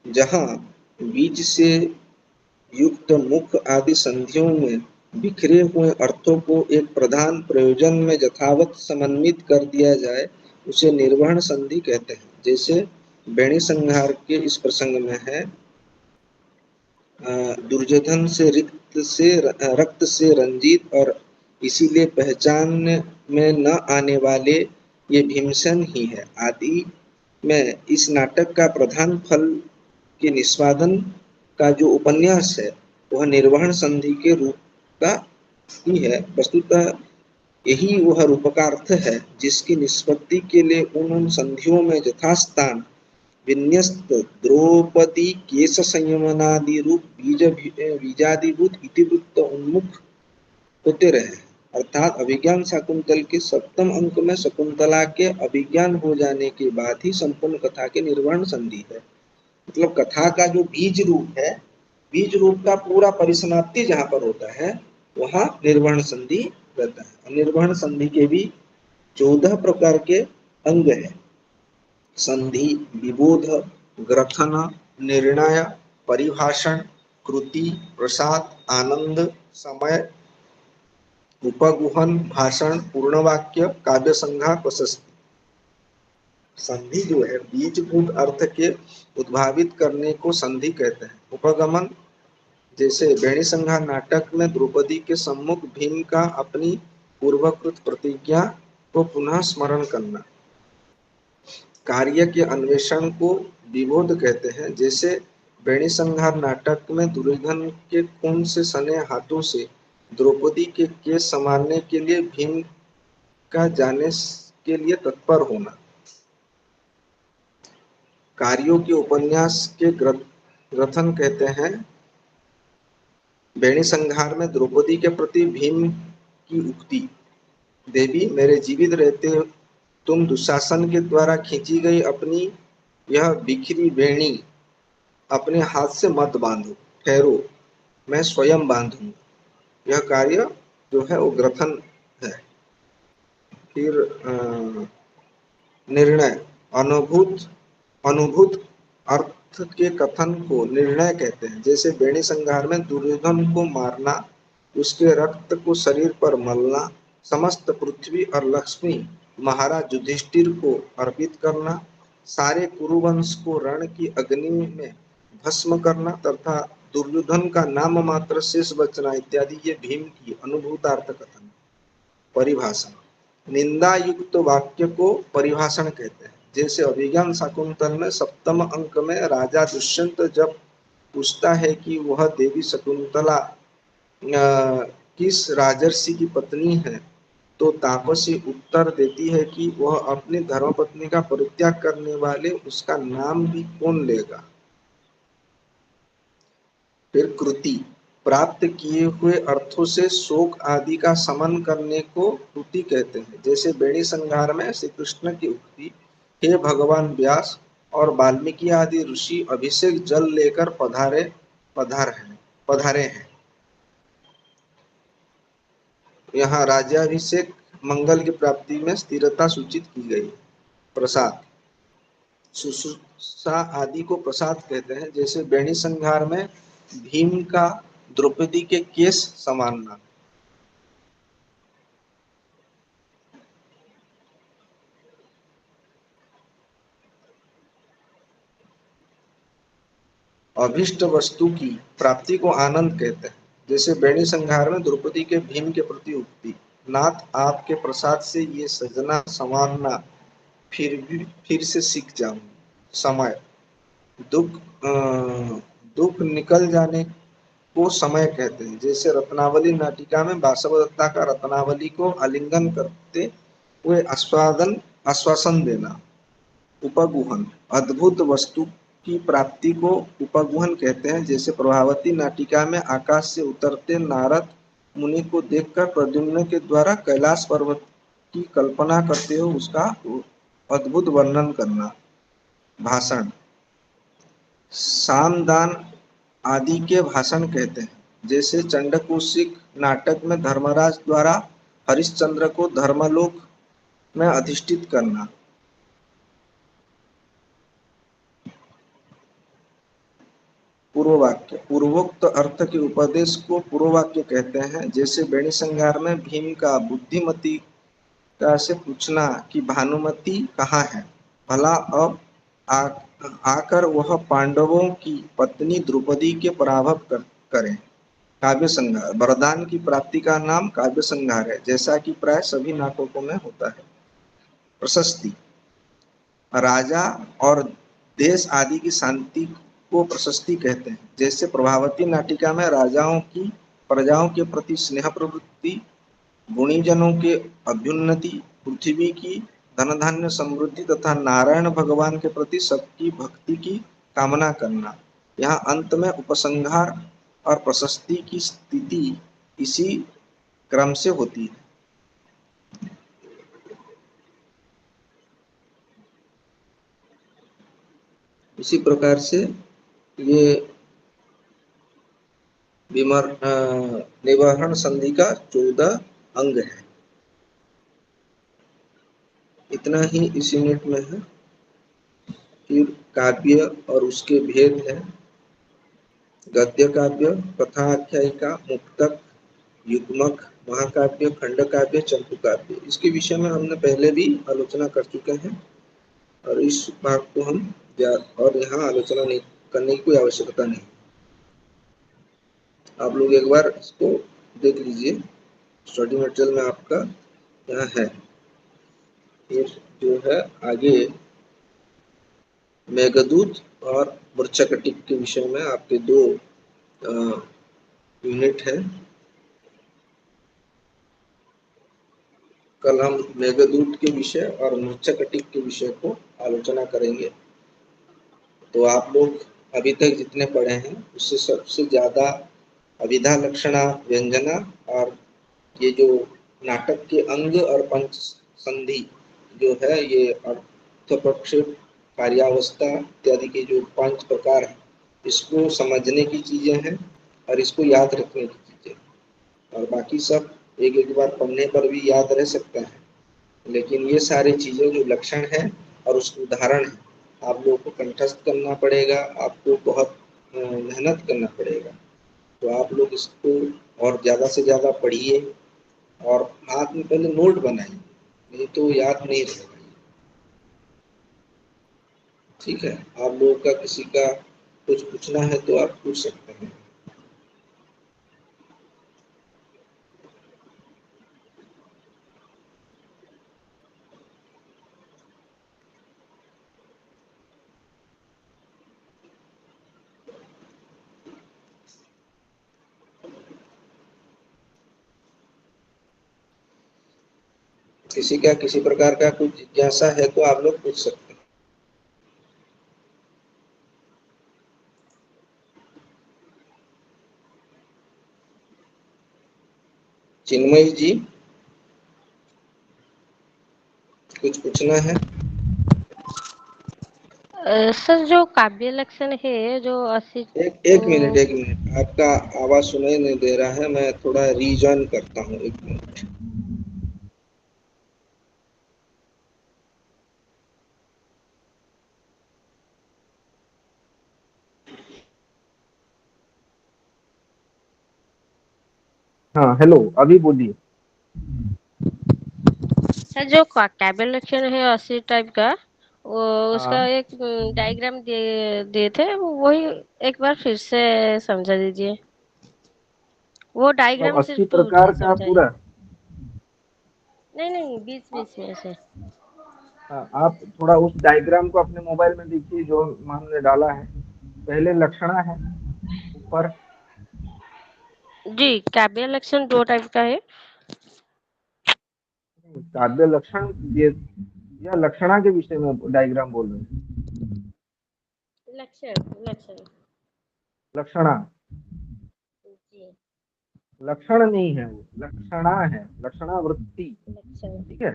जहाँ बीज से युक्त मुख आदि संधियों में बिखरे हुए अर्थों को एक प्रधान प्रयोजन में यथावत समन्वित कर दिया जाए, उसे निर्वहन संधि कहते हैं। जैसे वेणी संहार के इस प्रसंग में है, दुर्योधन से रक्त से रंजित और इसीलिए पहचान में न आने वाले ये भीमसेन ही है। आदि में इस नाटक का प्रधान फल के निष्पादन का जो उपन्यास है वह निर्वहन संधि के रूप का ही है। वस्तुतः यही वह रूपकार्थ है जिसकी निष्पत्ति के लिए उन संधियों में यथास्थान विन्यस्त द्रौपदी केश संयमनादि रूप बीजादिभूत इतिवृत्त उन्मुख होते रहे। अर्थात अभिज्ञान शाकुंतल के 7वें अंक में शकुंतला के अभिज्ञान हो जाने के बाद ही संपूर्ण कथा के निर्वहन संधि है। मतलब कथा का जो बीज रूप है, बीज रूप का पूरा परिसमाप्ति जहाँ पर होता है वहाँ निर्वहन संधि रहता है। निर्वहन संधि के भी 14 प्रकार के अंग है। संधि, विबोध, ग्रथन, निर्णय, परिभाषण, कृति, प्रसाद, आनंद, समय, उपगुहन, भाषण, पूर्णवाक्य, काव्य संज्ञा, प्रशस्ति। संधि जो है बीजभूत अर्थ के उद्भावित करने को संधि कहते हैं। उपगमन, जैसे वेणी संहार नाटक में द्रौपदी के सम्मुख भीम का अपनी पूर्वकृत प्रतिज्ञा को पुनः स्मरण करना। कार्य के अन्वेषण को विबोध कहते हैं। जैसे वेणी संहार नाटक में दुर्योधन के खून से सने हाथों से द्रौपदी के केस संवारने के लिए भीम का जाने के लिए तत्पर होना। कार्यों के उपन्यास के ग्रथन कहते हैं। वेणी संहार में द्रौपदी के प्रति भीम की उक्ति, देवी मेरे जीवित रहते तुम दुशासन के द्वारा खींची गई अपनी यह बिखरी वेणी अपने हाथ से मत बांधो, ठहरो मैं स्वयं बांधूंगा। यह कार्य जो है वो ग्रथन है। फिर निर्णय, अनुभूत अर्थ के कथन को निर्णय कहते हैं। जैसे वेणी संहार में दुर्योधन को मारना, उसके रक्त को शरीर पर मलना, समस्त पृथ्वी और लक्ष्मी महाराज युधिष्ठिर को अर्पित करना, सारे कुरुवंश को रण की अग्नि में भस्म करना तथा दुर्योधन का नाम मात्र शेष बचना इत्यादि ये भीम की अनुभूतार्थ कथन। परिभाषण, निंदा युक्त वाक्य को परिभाषण कहते हैं। जैसे अभिज्ञान शाकुंतल में 7वें अंक में राजा दुष्यंत जब पूछता है कि वह देवी शकुंतला किस राजर्षि की पत्नी है, तो तापसी उत्तर देती है कि वह अपनी धर्मपत्नी का परित्याग करने वाले उसका नाम भी कौन लेगा। फिर कृति, प्राप्त किए हुए अर्थों से शोक आदि का शमन करने को स्तुति कहते हैं। जैसे बेणी संहार में श्री कृष्ण की उक्ति, हे भगवान व्यास और वाल्मीकि आदि ऋषि अभिषेक जल लेकर पधारे हैं। यहाँ राज्याभिषेक मंगल की प्राप्ति में स्थिरता सूचित की गई। प्रसाद, शुश्रूषा आदि को प्रसाद कहते हैं। जैसे बेणी संहार में भीम का द्रौपदी के केस संवारना। अभिष्ट वस्तु की प्राप्ति को आनंद कहते हैं। जैसे बेणी संहार में द्रौपदी के भीम के प्रति उक्ति, नाथ आपके प्रसाद से ये सजना संवारना फिर से सीख जाऊं। समय, दुख दुख निकल जाने को समय कहते हैं। जैसे रत्नावली नाटिका में वासवदत्ता का रत्नावली को आलिंगन करते हुए आश्वासन देना। उपगुहन, अद्भुत वस्तु की प्राप्ति को उपगुहन कहते हैं। जैसे प्रभावती नाटिका में आकाश से उतरते नारद मुनि को देखकर प्रद्युम्न के द्वारा कैलाश पर्वत की कल्पना करते हुए उसका अद्भुत वर्णन करना। भाषण, सामदान आदि के भाषण कहते हैं। जैसे चंडकौशिक नाटक में धर्मराज द्वारा हरिश्चंद्र को धर्मलोक में अधिष्ठित करना। पूर्व वाक्य, पूर्वोक्त अर्थ के उपदेश को पूर्व वाक्य कहते हैं। जैसे बेणी संहार में भीम का बुद्धिमती का से पूछना कि भानुमति कहाँ है, भला अब आकर वह पांडवों की पत्नी द्रौपदी के पराभव करें। काव्य संहार, वरदान की प्राप्ति का नाम काव्य संहार है, जैसा कि प्राय सभी नाटकों में होता है। प्रशस्ति, राजा और देश आदि की शांति को प्रशस्ति कहते हैं। जैसे प्रभावती नाटिका में राजाओं की प्रजाओं के प्रति स्नेह प्रवृत्ति, गुणीजनों के अभ्युन्नति, पृथ्वी की धन धान्य समृद्धि तथा नारायण भगवान के प्रति सबकी भक्ति की कामना करना। यहाँ अंत में उपसंहार और प्रशस्ति की स्थिति इसी क्रम से होती है। इसी प्रकार से ये निवारण संधि का 14 अंग है। इतना ही इस यूनिट में है। फिर काव्य और उसके भेद है। गद्य काव्य, कथा आख्यायिका, मुक्तक, युग्मक, महाकाव्य, खंड काव्य, चंपू काव्य। इसके विषय में हमने पहले भी आलोचना कर चुके हैं और इस भाग को हम और यहाँ आलोचना नहीं करने की कोई आवश्यकता नहीं। आप लोग एक बार इसको देख लीजिए, स्टडी मटेरियल में आपका यहाँ है। फिर जो है आगे मेघदूत और मूर्छाकटिक के विषय में आपके 2 यूनिट है। कल हम मेघदूत के विषय और मूर्छाकटिक के विषय को आलोचना करेंगे। तो आप लोग अभी तक जितने पढ़े हैं उससे सबसे ज्यादा अभिधा लक्षणा व्यंजना और ये जो नाटक के अंग और पंच संधि जो है, ये अर्थपक्ष, कार्यावस्था इत्यादि के जो 5 प्रकार है, इसको समझने की चीजें हैं और इसको याद रखने की चीजें। और बाकी सब एक एक बार पढ़ने पर भी याद रह सकता है, लेकिन ये सारी चीजें जो लक्षण है और उसके उदाहरण है, आप लोगों को कंठस्थ करना पड़ेगा, आपको बहुत मेहनत करना पड़ेगा। तो आप लोग इसको और ज़्यादा से ज़्यादा पढ़िए और हाथ में पहले नोट बनाइए, नहीं तो याद नहीं रहेगा। ठीक है, आप लोगों का किसी का कुछ पूछना है तो आप पूछ सकते हैं। किसी का किसी प्रकार का कुछ जिज्ञासा है तो आप लोग पूछ सकते हैं। चिन्मयी जी, कुछ पूछना है? सर जो काव्य लक्षण है जो असित एक मिनट, आपका आवाज सुनाई नहीं दे रहा है, मैं थोड़ा रीजॉइन करता हूँ, एक मिनट। हाँ हेलो, अभी बोलिए। सर जो काव्य लक्षण है अस्सी टाइप का, वो उसका हाँ, एक डायग्राम दिए थे, वही एक बार फिर से समझा दीजिए। वो मतलब डायग्राम 80 सिर्फ प्रकार का समझाइए। पूरा। नहीं नहीं, बीच आ- बीच में से। आप थोड़ा उस डायग्राम को अपने मोबाइल में देखिए जो हमने डाला है। पहले लक्षणा है ऊपर। जी, काव्य लक्षण दो टाइप का है। काव्य लक्षण ये या लक्षणा के विषय में डायग्राम बोल रहे हैं? लक्षण लक्षण। लक्षणा जी, लक्षण नहीं है, वो लक्षणा है, लक्षणावृत्ति। लक्षण। ठीक है,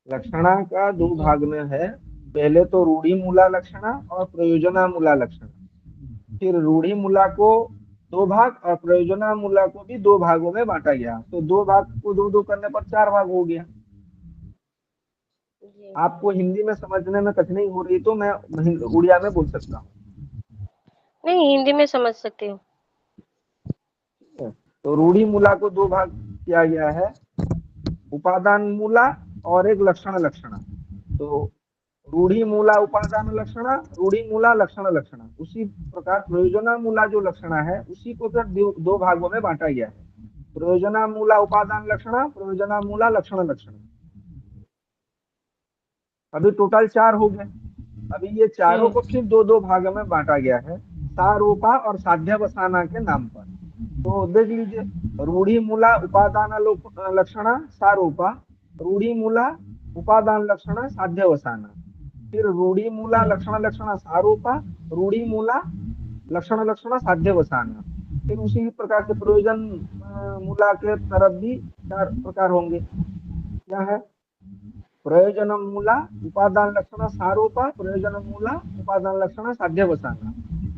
लक्षणा का दो जी भाग में है। पहले तो रूढ़ी मूला लक्षणा और प्रयोजना मूला लक्षणा। फिर रूढ़ी मूला को दो भाग और प्रयोजना मूला को भी दो भागों में बांटा गया, तो दो भाग को दो दो करने पर चार भाग हो गया। जी। आपको हिंदी में समझने में कठिनाई हो रही तो मैं उड़िया में बोल सकता हूँ। नहीं, हिंदी में समझ सकती हूँ। तो रूढ़ी मूला को दो भाग किया गया है, उपादान मूला और एक लक्षण लक्षणा। तो रूढ़ी मूला उपादान लक्षणा, रूढ़ी मूला लक्षण लक्षणा। उसी प्रकार प्रयोजना मूला जो लक्षणा है उसी को फिर दो भागों में बांटा गया है, प्रयोजना मूला उपादान लक्षणा, प्रयोजना मूला लक्षण लक्षणा। अभी टोटल चार हो गए। अभी ये चारों को फिर दो दो भागों में बांटा गया है, सारूपा और साध्यावसाना के नाम पर। तो देख लीजिए, रूढ़ी मूला उपादान लक्षणा सारूपा, रूढ़ी मूला उपादान लक्षणा साध्यवसाना, फिर रूढ़ी मूला लक्षण लक्षण सारूपा, रूढ़ी मूला लक्षण लक्षण साध्यवसाना। फिर उसी प्रकार से प्रयोजन मूला के तरफ भी चार प्रकार होंगे। क्या है? प्रयोजन मूला उपादान लक्षण सारूपा, प्रयोजन मूला उपादान लक्षण साध्यवसाना,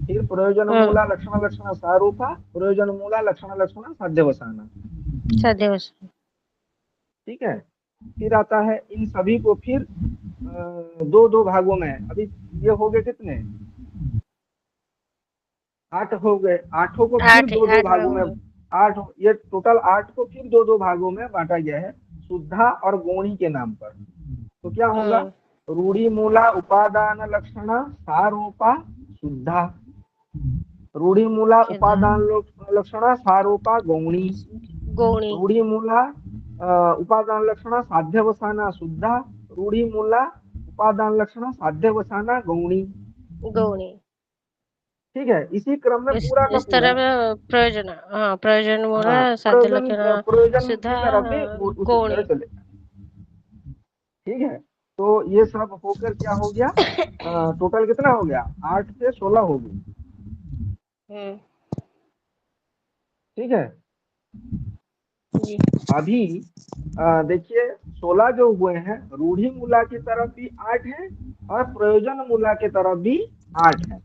फिर प्रयोजन मूला लक्षण लक्षण सारूपा, प्रयोजन मूला लक्षण लक्षण साध्यवसाना। साध्यवसाना। ठीक है, फिर आता है इन सभी को फिर दो दो भागों में। अभी ये हो गए कितने? 8 हो गए। आठों को फिर आठ दो दो आठ भागों में, भाग। आठ, ये टोटल 8 को फिर दो दो भागों में बांटा गया है, शुद्धा और गौणी के नाम पर। तो क्या होगा? रूढ़ी मूला उपादान लक्षण सारूपा शुद्धा, रूढ़ी मूला उपादान लक्षण सारूपा गौणी, गौणी। रूढ़ी मूला उपादान लक्षण साध्यवसाना शुद्धा, रूढ़ी मूला उपादान लक्षण साध्यवसाना गौणी। गौणी। ठीक है, इसी क्रम में पूरा का इस पूरा। तरह प्रयोजन, हाँ प्रयोजन मूला हाँ, साध्य लक्षण प्रयोजन की सुधा तरफ भी उसी तरह गौणी। चले। ठीक है, तो ये सब होकर क्या हो गया? टोटल कितना हो गया? 8 से 16 हो गए। ठीक है, जी। अभी देखिए 16 जो हुए हैं, रूढ़ी मूला की तरफ भी 8 है और प्रयोजन मूला की तरफ भी 8 है।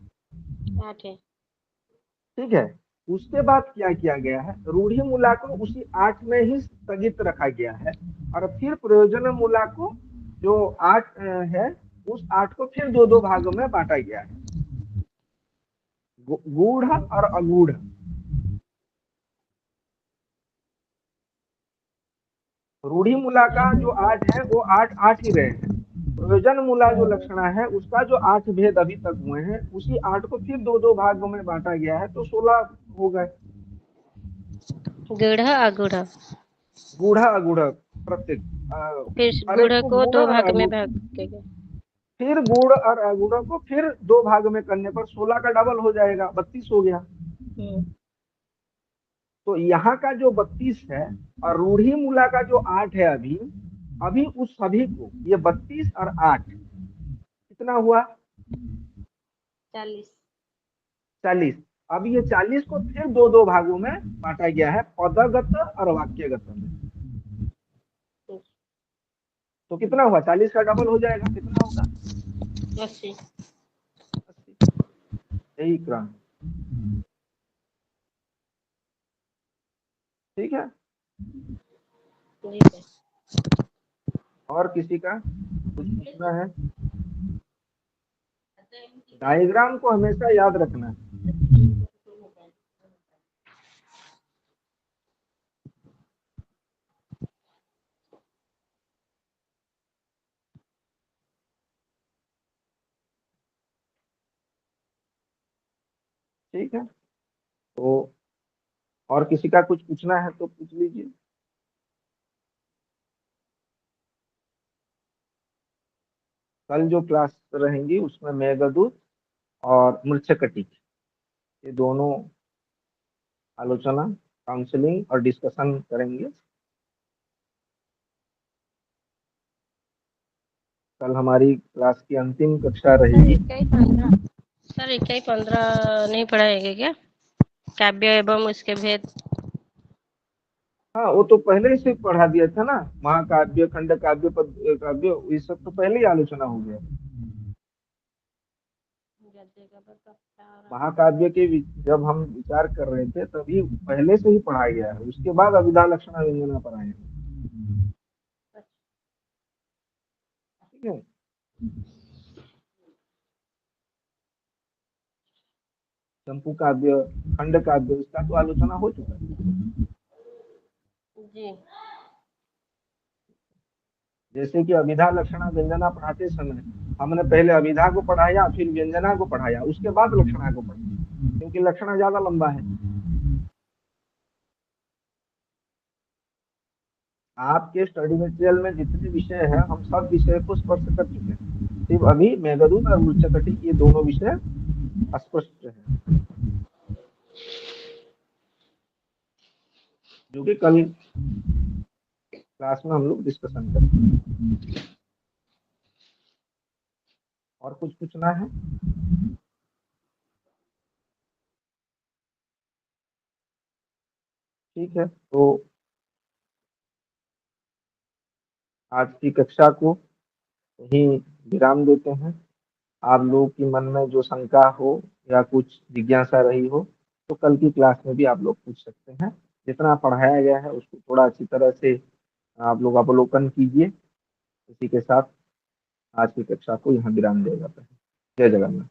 8 है। ठीक है, उसके बाद क्या किया गया है? रूढ़ी मूला को उसी 8 में ही स्थगित रखा गया है, और फिर प्रयोजन मूला को जो 8 है, उस 8 को फिर दो दो भागों में बांटा गया है, गूढ़ और अगूढ़। रूढ़ी मूला का जो 8 है वो 8 8 ही रहे हैं। प्रयोजन मूला जो लक्षणा है उसका जो 8 भेद अभी तक हुए हैं, उसी 8 को फिर दो दो भागों में बांटा गया है, तो 16 हो गए। गूढ़ अगूढ़। गूढ़ अगूढ़ प्रत्येक, फिर हर एक गूढ़ को को गूढ़ दो और भाग में अगूढ़, भाग के। फिर गूढ़ और अगूढ़ को फिर दो भाग में करने पर 16 का डबल हो जाएगा, 32 हो गया। तो यहाँ का जो 32 है और रूढ़ी मूला का जो 8 है, अभी अभी उस सभी को, ये 32 और 8 कितना हुआ? 40। 40। अब ये 40 को फिर दो दो भागों में बांटा गया है, पदगत और वाक्यगत में। तो कितना हुआ, 40 का डबल हो जाएगा, कितना होगा, 80। 80। यही क्रम, ठीक है। ठीक है। और किसी का कुछ पूछना है? डायग्राम को हमेशा याद रखना है। ठीक है, तो और किसी का कुछ पूछना है तो पूछ लीजिए। कल जो क्लास रहेंगी उसमें मेघदूत और मृच्छकटिक, ये दोनों आलोचना, काउंसलिंग और डिस्कशन करेंगे। कल हमारी क्लास की अंतिम कक्षा रहेगी। सर 21-15 नहीं पढ़ाएंगे क्या, काव्य एवं उसके भेद? हाँ, वो तो पहले से पढ़ा दिया था ना, महाकाव्य, खंड काव्य, पद काव्य, ये सब तो पहले ही आलोचना हो गया। महाकाव्य के जब हम विचार कर रहे थे तभी पहले से ही पढ़ाया गया है, उसके बाद अभिधा लक्षणा व्यंजना पर आए हैं। ठीक है, चंपू काव्य, खंड काव्य, इसका तो आलोचना हो चुका है। जी। जैसे कि अभिधा लक्षणा व्यंजना पढ़ाते समय हमने पहले अभिधा को पढ़ाया, फिर व्यंजना को पढ़ाया, उसके बाद लक्षणा को पढ़ाया, क्योंकि लक्षणा ज्यादा लंबा है। आपके स्टडी मटेरियल में जितने विषय हैं हम सब विषय को स्पर्श कर चुके हैं, सिर्फ अभी मेघदूत और मृच्छकटिक ये दोनों विषय अस्पष्ट है, जो कि कल क्लास में हम लोग डिस्कशन करेंगे। और कुछ पूछना है? ठीक है, तो आज की कक्षा को यहीं विराम देते हैं। आप लोगों की मन में जो शंका हो या कुछ जिज्ञासा रही हो तो कल की क्लास में भी आप लोग पूछ सकते हैं। जितना पढ़ाया गया है उसको थोड़ा अच्छी तरह से आप लोग अवलोकन कीजिए। इसी के साथ आज की कक्षा को यहाँ विराम दिया जाता है। जय जगन्नाथ।